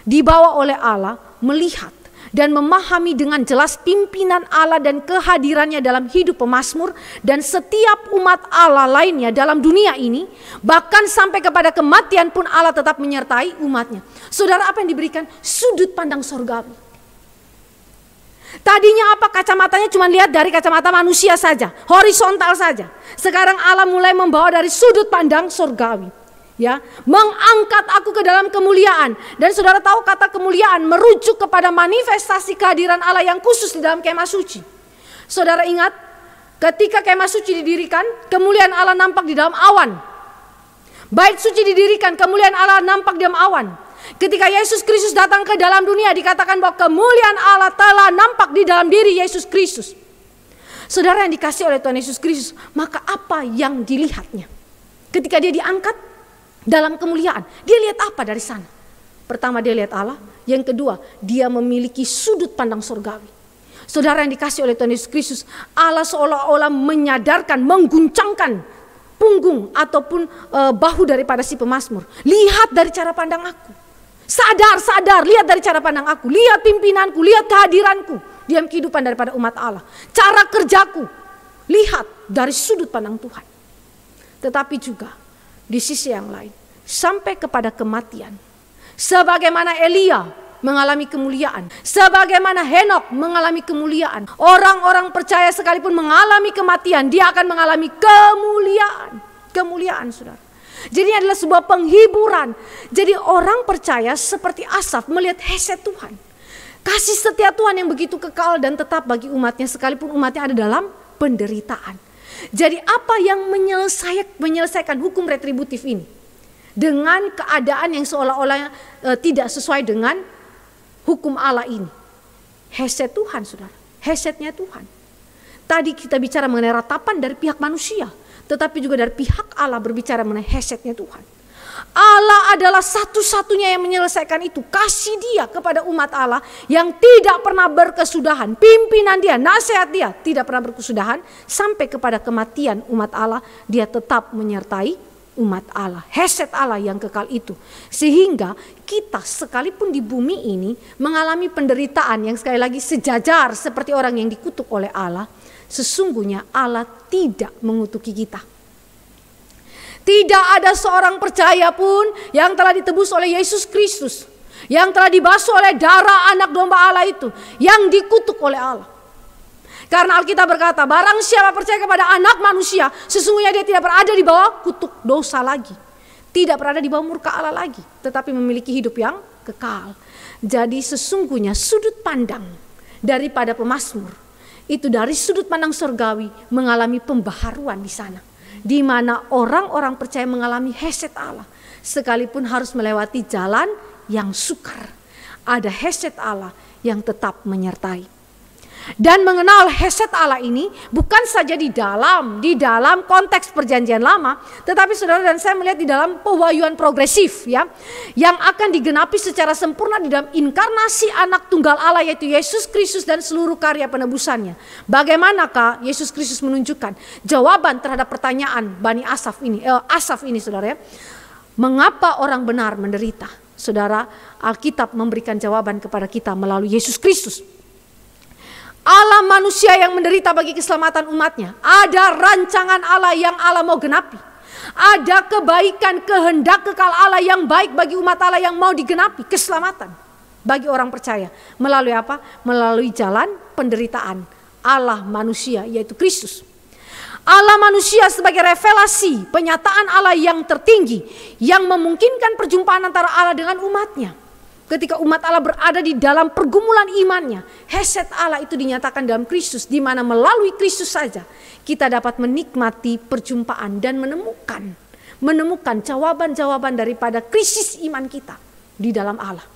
dibawa oleh Allah melihat dan memahami dengan jelas pimpinan Allah dan kehadirannya dalam hidup pemazmur dan setiap umat Allah lainnya dalam dunia ini, bahkan sampai kepada kematian pun Allah tetap menyertai umatnya. Saudara, apa yang diberikan? Sudut pandang sorgawi. Tadinya apa? Kacamatanya cuma lihat dari kacamata manusia saja, horizontal saja. Sekarang Allah mulai membawa dari sudut pandang sorgawi. Ya, mengangkat aku ke dalam kemuliaan. Dan saudara tahu kata kemuliaan merujuk kepada manifestasi kehadiran Allah yang khusus di dalam kemah suci. Saudara ingat, ketika kemah suci didirikan, kemuliaan Allah nampak di dalam awan. Bait suci didirikan, kemuliaan Allah nampak di dalam awan. Ketika Yesus Kristus datang ke dalam dunia, dikatakan bahwa kemuliaan Allah telah nampak di dalam diri Yesus Kristus. Saudara yang dikasih oleh Tuhan Yesus Kristus, maka apa yang dilihatnya? Ketika dia diangkat dalam kemuliaan, dia lihat apa dari sana? Pertama, dia lihat Allah. Yang kedua, dia memiliki sudut pandang surgawi. Saudara yang dikasih oleh Tuhan Yesus Kristus, Allah seolah-olah menyadarkan, mengguncangkan punggung ataupun bahu daripada si pemazmur. Lihat dari cara pandang aku. Sadar, lihat dari cara pandang aku. Lihat pimpinanku, lihat kehadiranku dalam kehidupan daripada umat Allah. Cara kerjaku, lihat dari sudut pandang Tuhan. Tetapi juga di sisi yang lain, sampai kepada kematian. Sebagaimana Elia mengalami kemuliaan, sebagaimana Henok mengalami kemuliaan. Orang-orang percaya sekalipun mengalami kematian, dia akan mengalami kemuliaan. Kemuliaan, saudara. Jadi ini adalah sebuah penghiburan. Jadi orang percaya seperti Asaf melihat hesed Tuhan. Kasih setia Tuhan yang begitu kekal dan tetap bagi umatnya sekalipun umatnya ada dalam penderitaan. Jadi apa yang menyelesaikan hukum retributif ini? Dengan keadaan yang seolah-olah tidak sesuai dengan hukum Allah ini. Hesed Tuhan, saudara. Hesednya Tuhan. Tadi kita bicara mengenai ratapan dari pihak manusia. Tetapi juga dari pihak Allah berbicara mengenai hesetnya Tuhan. Allah adalah satu-satunya yang menyelesaikan itu. Kasih dia kepada umat Allah yang tidak pernah berkesudahan. Pimpinan dia, nasihat dia tidak pernah berkesudahan. Sampai kepada kematian umat Allah, dia tetap menyertai umat Allah. Heset Allah yang kekal itu. Sehingga kita sekalipun di bumi ini mengalami penderitaan yang sekali lagi sejajar seperti orang yang dikutuk oleh Allah. Sesungguhnya Allah tidak mengutuki kita. Tidak ada seorang percaya pun yang telah ditebus oleh Yesus Kristus, yang telah dibasuh oleh darah anak domba Allah itu, yang dikutuk oleh Allah. Karena Alkitab berkata, barang siapa percaya kepada anak manusia, sesungguhnya dia tidak berada di bawah kutuk dosa lagi. Tidak berada di bawah murka Allah lagi, tetapi memiliki hidup yang kekal. Jadi sesungguhnya sudut pandang daripada pemazmur itu dari sudut pandang surgawi mengalami pembaharuan di sana. Di mana orang-orang percaya mengalami hesed Allah. Sekalipun harus melewati jalan yang sukar. Ada hesed Allah yang tetap menyertai. Dan mengenal hesed Allah ini bukan saja di dalam konteks perjanjian lama, tetapi saudara dan saya melihat di dalam pewahyuan progresif ya, yang akan digenapi secara sempurna di dalam inkarnasi anak tunggal Allah yaitu Yesus Kristus dan seluruh karya penebusannya. Bagaimanakah Yesus Kristus menunjukkan jawaban terhadap pertanyaan Bani Asaf ini saudara ya. Mengapa orang benar menderita? Saudara, Alkitab memberikan jawaban kepada kita melalui Yesus Kristus. Allah manusia yang menderita bagi keselamatan umatnya. Ada rancangan Allah yang Allah mau genapi. Ada kebaikan, kehendak kekal Allah yang baik bagi umat Allah yang mau digenapi. Keselamatan bagi orang percaya. Melalui apa? Melalui jalan penderitaan Allah manusia yaitu Kristus. Allah manusia sebagai revelasi, penyataan Allah yang tertinggi. Yang memungkinkan perjumpaan antara Allah dengan umatnya. Ketika umat Allah berada di dalam pergumulan imannya, hesed Allah itu dinyatakan dalam Kristus, di mana melalui Kristus saja kita dapat menikmati perjumpaan dan menemukan jawaban-jawaban daripada krisis iman kita di dalam Allah.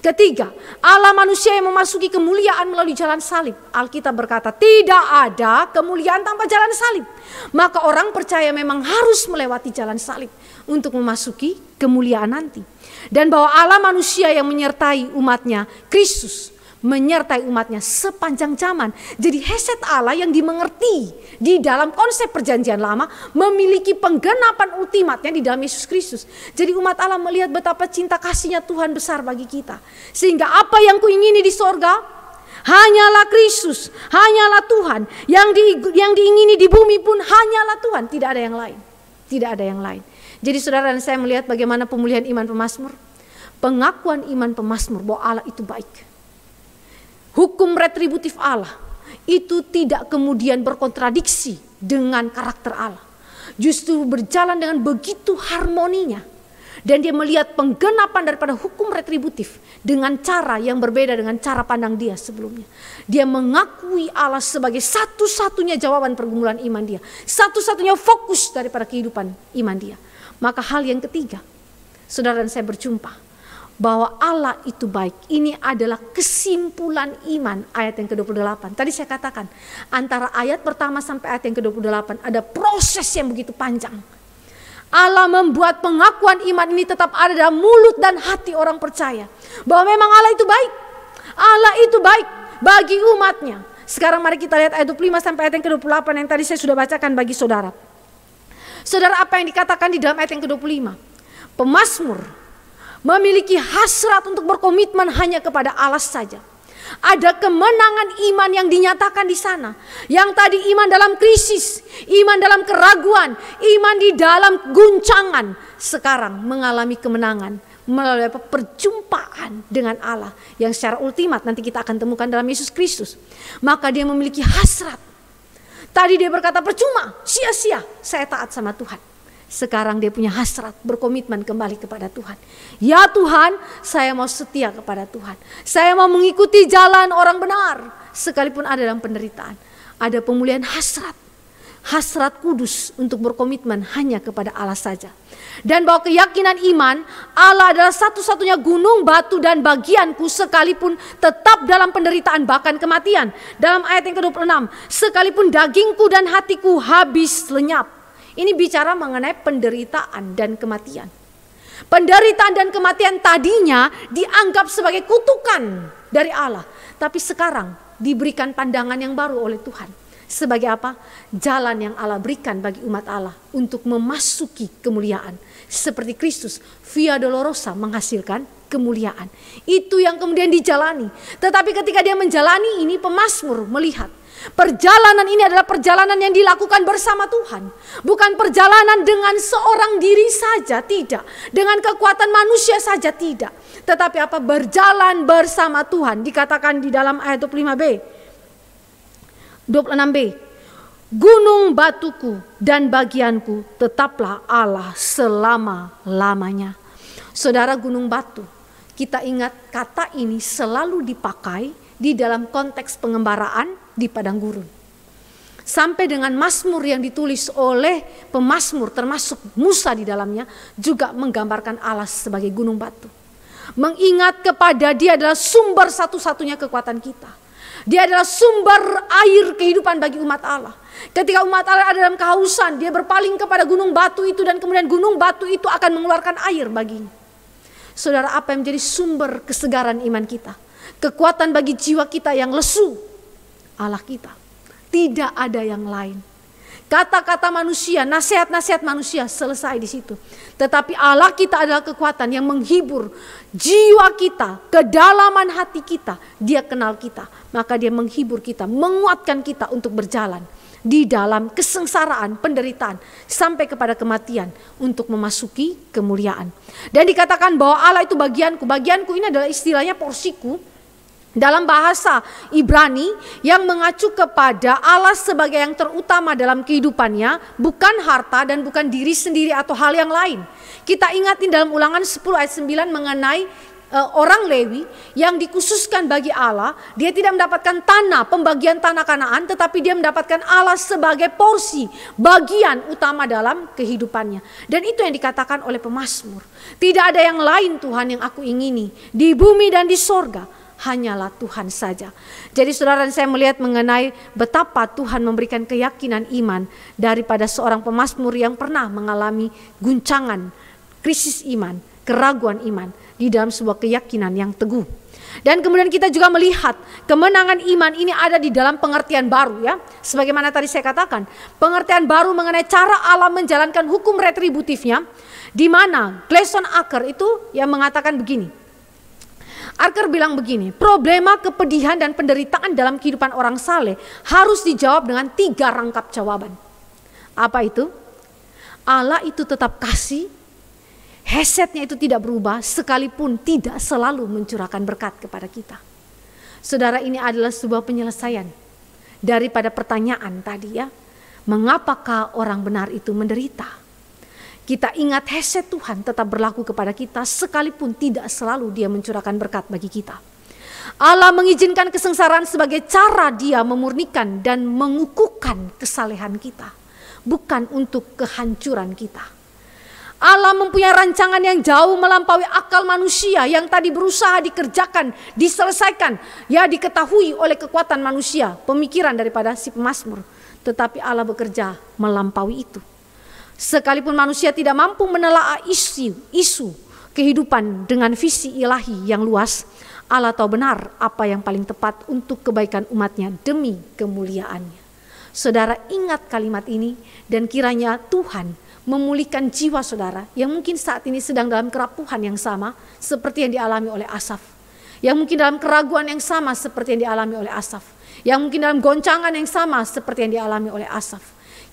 Ketiga, Allah manusia yang memasuki kemuliaan melalui jalan salib. Alkitab berkata tidak ada kemuliaan tanpa jalan salib. Maka orang percaya memang harus melewati jalan salib untuk memasuki kemuliaan nanti. Dan bahwa Allah manusia yang menyertai umatnya, Kristus menyertai umatnya sepanjang zaman. Jadi hesed Allah yang dimengerti di dalam konsep perjanjian lama memiliki penggenapan ultimatnya di dalam Yesus Kristus. Jadi umat Allah melihat betapa cinta kasihnya Tuhan besar bagi kita. Sehingga apa yang kuingini di sorga hanyalah Kristus, hanyalah Tuhan. Yang diingini di bumi pun hanyalah Tuhan, tidak ada yang lain. Tidak ada yang lain. Jadi saudara dan saya melihat bagaimana pemulihan iman pemazmur. Pengakuan iman pemazmur bahwa Allah itu baik. Hukum retributif Allah itu tidak kemudian berkontradiksi dengan karakter Allah. Justru berjalan dengan begitu harmoninya. Dan dia melihat penggenapan daripada hukum retributif dengan cara yang berbeda dengan cara pandang dia sebelumnya. Dia mengakui Allah sebagai satu-satunya jawaban pergumulan iman dia. Satu-satunya fokus daripada kehidupan iman dia. Maka hal yang ketiga, saudara dan saya berjumpa bahwa Allah itu baik. Ini adalah kesimpulan iman ayat yang ke-28. Tadi saya katakan antara ayat pertama sampai ayat yang ke-28 ada proses yang begitu panjang. Allah membuat pengakuan iman ini tetap ada dalam mulut dan hati orang percaya. Bahwa memang Allah itu baik. Allah itu baik bagi umatnya. Sekarang mari kita lihat ayat 25 sampai ayat yang ke-28 yang tadi saya sudah bacakan bagi saudara. Saudara, apa yang dikatakan di dalam ayat yang ke-25? Pemazmur memiliki hasrat untuk berkomitmen hanya kepada Allah saja. Ada kemenangan iman yang dinyatakan di sana. Yang tadi iman dalam krisis, iman dalam keraguan, iman di dalam guncangan. Sekarang mengalami kemenangan melalui perjumpaan dengan Allah. Yang secara ultimat nanti kita akan temukan dalam Yesus Kristus. Maka dia memiliki hasrat. Tadi dia berkata percuma, sia-sia saya taat sama Tuhan. Sekarang dia punya hasrat berkomitmen kembali kepada Tuhan. Ya Tuhan, saya mau setia kepada Tuhan. Saya mau mengikuti jalan orang benar. Sekalipun ada dalam penderitaan. Ada pemulihan hasrat. Hasrat kudus untuk berkomitmen hanya kepada Allah saja. Dan bahwa keyakinan iman Allah adalah satu-satunya gunung, batu dan bagianku sekalipun tetap dalam penderitaan bahkan kematian. Dalam ayat yang ke-26, sekalipun dagingku dan hatiku habis lenyap. Ini bicara mengenai penderitaan dan kematian. Penderitaan dan kematian tadinya dianggap sebagai kutukan dari Allah. Tapi sekarang diberikan pandangan yang baru oleh Tuhan. Sebagai apa? Jalan yang Allah berikan bagi umat Allah untuk memasuki kemuliaan. Seperti Kristus, via dolorosa menghasilkan kemuliaan. Itu yang kemudian dijalani. Tetapi ketika dia menjalani ini, pemazmur melihat perjalanan ini adalah perjalanan yang dilakukan bersama Tuhan. Bukan perjalanan dengan seorang diri saja, tidak. Dengan kekuatan manusia saja, tidak. Tetapi apa? Berjalan bersama Tuhan. Dikatakan di dalam ayat 26b. Gunung batuku dan bagianku tetaplah Allah selama-lamanya. Saudara, gunung batu. Kita ingat kata ini selalu dipakai di dalam konteks pengembaraan di padang gurun. Sampai dengan mazmur yang ditulis oleh pemazmur termasuk Musa di dalamnya juga menggambarkan Allah sebagai gunung batu. Mengingat kepada dia adalah sumber satu-satunya kekuatan kita. Dia adalah sumber air kehidupan bagi umat Allah. Ketika umat Allah ada dalam kehausan, dia berpaling kepada gunung batu itu dan kemudian gunung batu itu akan mengeluarkan air baginya. Saudara, apa yang menjadi sumber kesegaran iman kita? Kekuatan bagi jiwa kita yang lesu? Allah kita. Tidak ada yang lain. Kata-kata manusia, nasihat-nasihat manusia selesai di situ. Tetapi Allah kita adalah kekuatan yang menghibur jiwa kita, kedalaman hati kita. Dia kenal kita, maka dia menghibur kita, menguatkan kita untuk berjalan di dalam kesengsaraan, penderitaan, sampai kepada kematian untuk memasuki kemuliaan. Dan dikatakan bahwa Allah itu bagianku. Bagianku ini adalah istilahnya porsiku. Dalam bahasa Ibrani yang mengacu kepada Allah sebagai yang terutama dalam kehidupannya, bukan harta dan bukan diri sendiri atau hal yang lain. Kita ingatin dalam Ulangan 10 ayat 9 mengenai orang Lewi yang dikhususkan bagi Allah. Dia tidak mendapatkan tanah, pembagian tanah Kanaan, tetapi dia mendapatkan Allah sebagai porsi, bagian utama dalam kehidupannya. Dan itu yang dikatakan oleh pemazmur. Tidak ada yang lain Tuhan yang aku ingini di bumi dan di sorga. Hanyalah Tuhan saja. Jadi saudara, saya melihat mengenai betapa Tuhan memberikan keyakinan iman daripada seorang pemazmur yang pernah mengalami guncangan, krisis iman, keraguan iman di dalam sebuah keyakinan yang teguh. Dan kemudian kita juga melihat kemenangan iman ini ada di dalam pengertian baru ya. Sebagaimana tadi saya katakan, pengertian baru mengenai cara Allah menjalankan hukum retributifnya, di mana Gleason Acker itu yang mengatakan begini. Acker bilang begini, problema kepedihan dan penderitaan dalam kehidupan orang saleh harus dijawab dengan 3 rangkap jawaban. Apa itu? Allah itu tetap kasih, hesetnya itu tidak berubah sekalipun tidak selalu mencurahkan berkat kepada kita. Saudara, ini adalah sebuah penyelesaian daripada pertanyaan tadi ya. Mengapakah orang benar itu menderita? Kita ingat heset Tuhan tetap berlaku kepada kita sekalipun tidak selalu dia mencurahkan berkat bagi kita. Allah mengizinkan kesengsaraan sebagai cara dia memurnikan dan mengukuhkan kesalehan kita. Bukan untuk kehancuran kita. Allah mempunyai rancangan yang jauh melampaui akal manusia yang tadi berusaha dikerjakan, diselesaikan, ya diketahui oleh kekuatan manusia, pemikiran daripada si pemazmur. Tetapi Allah bekerja melampaui itu. Sekalipun manusia tidak mampu menelaah isu kehidupan dengan visi ilahi yang luas, Allah tahu benar apa yang paling tepat untuk kebaikan umatnya demi kemuliaannya. Saudara, ingat kalimat ini dan kiranya Tuhan memulihkan jiwa saudara yang mungkin saat ini sedang dalam kerapuhan yang sama seperti yang dialami oleh Asaf. Yang mungkin dalam keraguan yang sama seperti yang dialami oleh Asaf. Yang mungkin dalam goncangan yang sama seperti yang dialami oleh Asaf.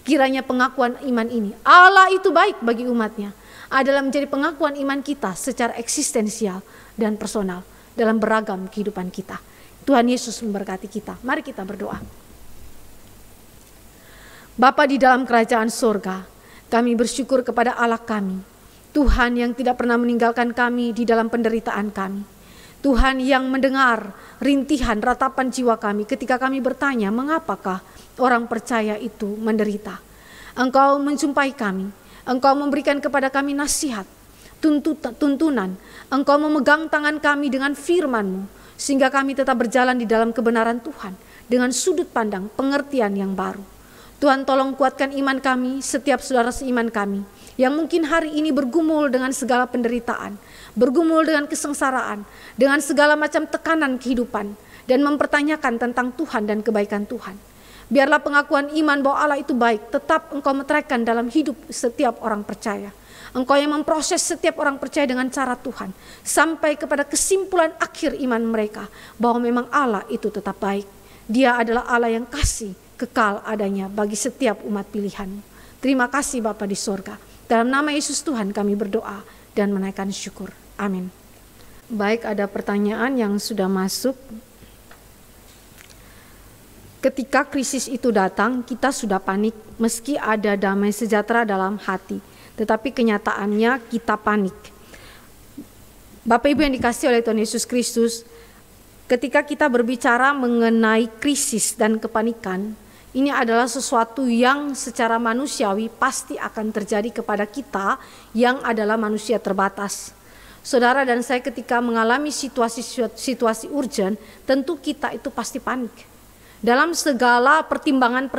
Kiranya pengakuan iman ini, Allah itu baik bagi umatnya, adalah menjadi pengakuan iman kita secara eksistensial dan personal dalam beragam kehidupan kita. Tuhan Yesus memberkati kita. Mari kita berdoa. Bapa di dalam kerajaan surga, kami bersyukur kepada Allah kami, Tuhan yang tidak pernah meninggalkan kami di dalam penderitaan kami. Tuhan yang mendengar rintihan ratapan jiwa kami ketika kami bertanya, mengapakah orang percaya itu menderita. Engkau menjumpai kami, Engkau memberikan kepada kami nasihat, tuntunan. Engkau memegang tangan kami dengan firman-Mu, sehingga kami tetap berjalan di dalam kebenaran Tuhan, dengan sudut pandang pengertian yang baru. Tuhan, tolong kuatkan iman kami, setiap saudara seiman kami, yang mungkin hari ini bergumul dengan segala penderitaan, bergumul dengan kesengsaraan, dengan segala macam tekanan kehidupan, dan mempertanyakan tentang Tuhan dan kebaikan Tuhan. Biarlah pengakuan iman bahwa Allah itu baik tetap Engkau meteraikan dalam hidup setiap orang percaya. Engkau yang memproses setiap orang percaya dengan cara Tuhan, sampai kepada kesimpulan akhir iman mereka bahwa memang Allah itu tetap baik. Dia adalah Allah yang kasih kekal adanya bagi setiap umat pilihan. Terima kasih Bapa di sorga. Dalam nama Yesus Tuhan kami berdoa dan menaikkan syukur. Amin. Baik, ada pertanyaan yang sudah masuk. Ketika krisis itu datang, kita sudah panik meski ada damai sejahtera dalam hati. Tetapi kenyataannya kita panik. Bapak Ibu yang dikasihi oleh Tuhan Yesus Kristus, ketika kita berbicara mengenai krisis dan kepanikan, ini adalah sesuatu yang secara manusiawi pasti akan terjadi kepada kita yang adalah manusia terbatas. Saudara dan saya ketika mengalami situasi urgent, tentu kita itu pasti panik. Dalam segala pertimbangan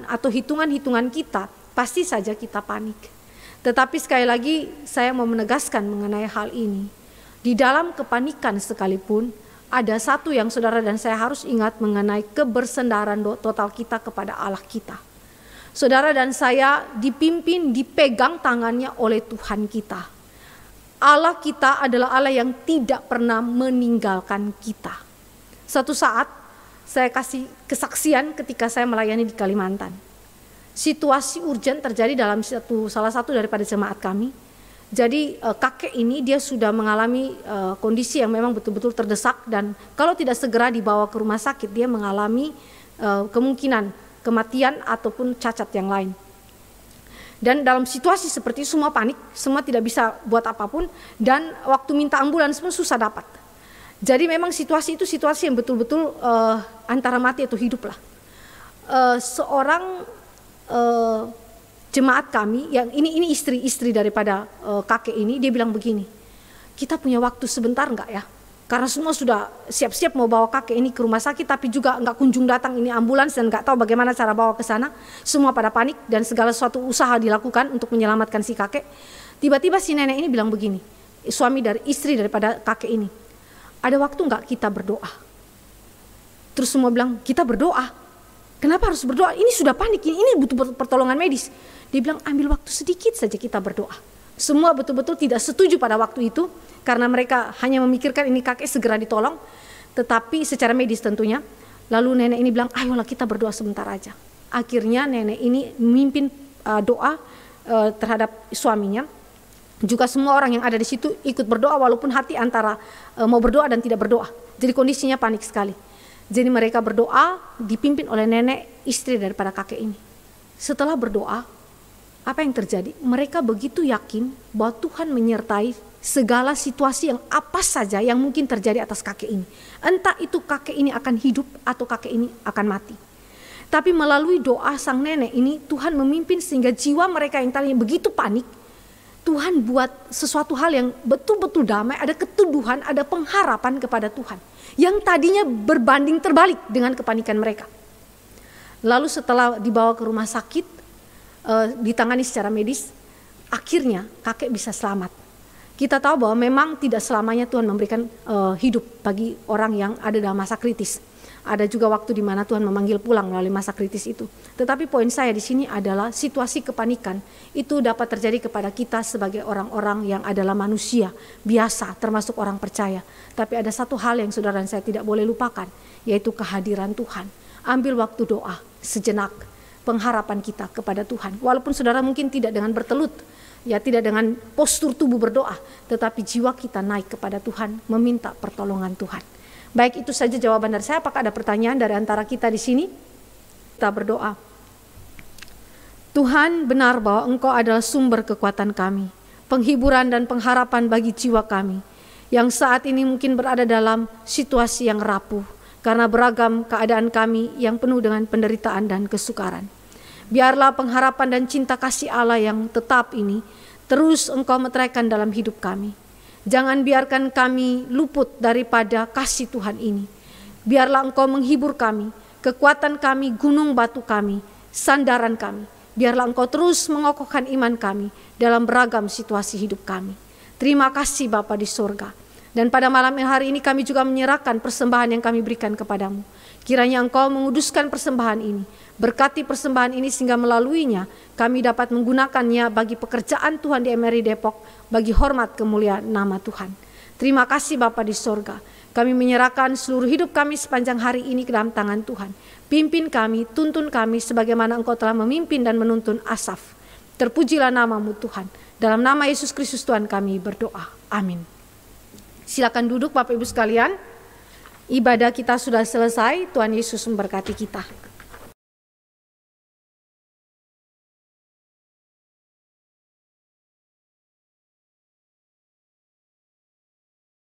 atau hitungan-hitungan kita, pasti saja kita panik. Tetapi sekali lagi saya mau menegaskan mengenai hal ini. Di dalam kepanikan sekalipun, ada satu yang saudara dan saya harus ingat mengenai kebersandaran total kita kepada Allah kita. Saudara dan saya dipimpin, dipegang tangannya oleh Tuhan kita. Allah kita adalah Allah yang tidak pernah meninggalkan kita. Satu saat saya kasih kesaksian ketika saya melayani di Kalimantan. Situasi urgent terjadi dalam salah satu daripada jemaat kami. Jadi kakek ini dia sudah mengalami kondisi yang memang betul-betul terdesak, dan kalau tidak segera dibawa ke rumah sakit dia mengalami kemungkinan kematian ataupun cacat yang lain. Dan dalam situasi seperti itu semua panik, semua tidak bisa buat apapun, dan waktu minta ambulans pun susah dapat. Jadi memang situasi itu situasi yang betul-betul antara mati atau hidup lah. Seorang jemaat kami, yang ini istri daripada kakek ini, dia bilang begini, kita punya waktu sebentar enggak ya? Karena semua sudah siap-siap mau bawa kakek ini ke rumah sakit, tapi juga enggak kunjung datang ini ambulans dan enggak tahu bagaimana cara bawa ke sana. Semua pada panik dan segala suatu usaha dilakukan untuk menyelamatkan si kakek. Tiba-tiba si nenek ini bilang begini, istri daripada kakek ini, ada waktu enggak kita berdoa? Terus semua bilang, kita berdoa? Kenapa harus berdoa? Ini sudah panik, ini butuh pertolongan medis. Dia bilang, ambil waktu sedikit saja kita berdoa. Semua betul-betul tidak setuju pada waktu itu, karena mereka hanya memikirkan ini kakek segera ditolong, tetapi secara medis tentunya. Lalu nenek ini bilang, ayolah kita berdoa sebentar aja. Akhirnya nenek ini memimpin doa terhadap suaminya. Juga semua orang yang ada di situ ikut berdoa, walaupun hati antara mau berdoa dan tidak berdoa. Jadi kondisinya panik sekali. Jadi mereka berdoa dipimpin oleh nenek istri daripada kakek ini. Setelah berdoa, apa yang terjadi? Mereka begitu yakin bahwa Tuhan menyertai segala situasi yang apa saja yang mungkin terjadi atas kakek ini. Entah itu kakek ini akan hidup atau kakek ini akan mati. Tapi melalui doa sang nenek ini, Tuhan memimpin sehingga jiwa mereka yang tadinya begitu panik, Tuhan buat sesuatu hal yang betul-betul damai, ada keteduhan, ada pengharapan kepada Tuhan. Yang tadinya berbanding terbalik dengan kepanikan mereka. Lalu setelah dibawa ke rumah sakit, ditangani secara medis, akhirnya kakek bisa selamat. Kita tahu bahwa memang tidak selamanya Tuhan memberikan hidup bagi orang yang ada dalam masa kritis. Ada juga waktu di mana Tuhan memanggil pulang melalui masa kritis itu. Tetapi poin saya di sini adalah situasi kepanikan itu dapat terjadi kepada kita sebagai orang-orang yang adalah manusia biasa, termasuk orang percaya. Tapi ada satu hal yang saudara dan saya tidak boleh lupakan, yaitu kehadiran Tuhan. Ambil waktu doa sejenak, pengharapan kita kepada Tuhan. Walaupun saudara mungkin tidak dengan bertelut, ya tidak dengan postur tubuh berdoa, tetapi jiwa kita naik kepada Tuhan, meminta pertolongan Tuhan. Baik, itu saja jawaban dari saya. Apakah ada pertanyaan dari antara kita di sini? Kita berdoa. Tuhan, benar bahwa Engkau adalah sumber kekuatan kami, penghiburan dan pengharapan bagi jiwa kami, yang saat ini mungkin berada dalam situasi yang rapuh, karena beragam keadaan kami yang penuh dengan penderitaan dan kesukaran. Biarlah pengharapan dan cinta kasih Allah yang tetap ini terus Engkau meteraikan dalam hidup kami. Jangan biarkan kami luput daripada kasih Tuhan ini. Biarlah Engkau menghibur kami, kekuatan kami, gunung batu kami, sandaran kami. Biarlah Engkau terus mengokohkan iman kami dalam beragam situasi hidup kami. Terima kasih Bapa di surga. Dan pada malam hari ini kami juga menyerahkan persembahan yang kami berikan kepadamu. Kiranya Engkau menguduskan persembahan ini. Berkati persembahan ini sehingga melaluinya kami dapat menggunakannya bagi pekerjaan Tuhan di MRI Depok, bagi hormat kemuliaan nama Tuhan. Terima kasih Bapa di sorga. Kami menyerahkan seluruh hidup kami sepanjang hari ini ke dalam tangan Tuhan. Pimpin kami, tuntun kami sebagaimana Engkau telah memimpin dan menuntun Asaf. Terpujilah namamu Tuhan. Dalam nama Yesus Kristus Tuhan kami berdoa. Amin. Silakan duduk Bapak Ibu sekalian. Ibadah kita sudah selesai. Tuhan Yesus memberkati kita.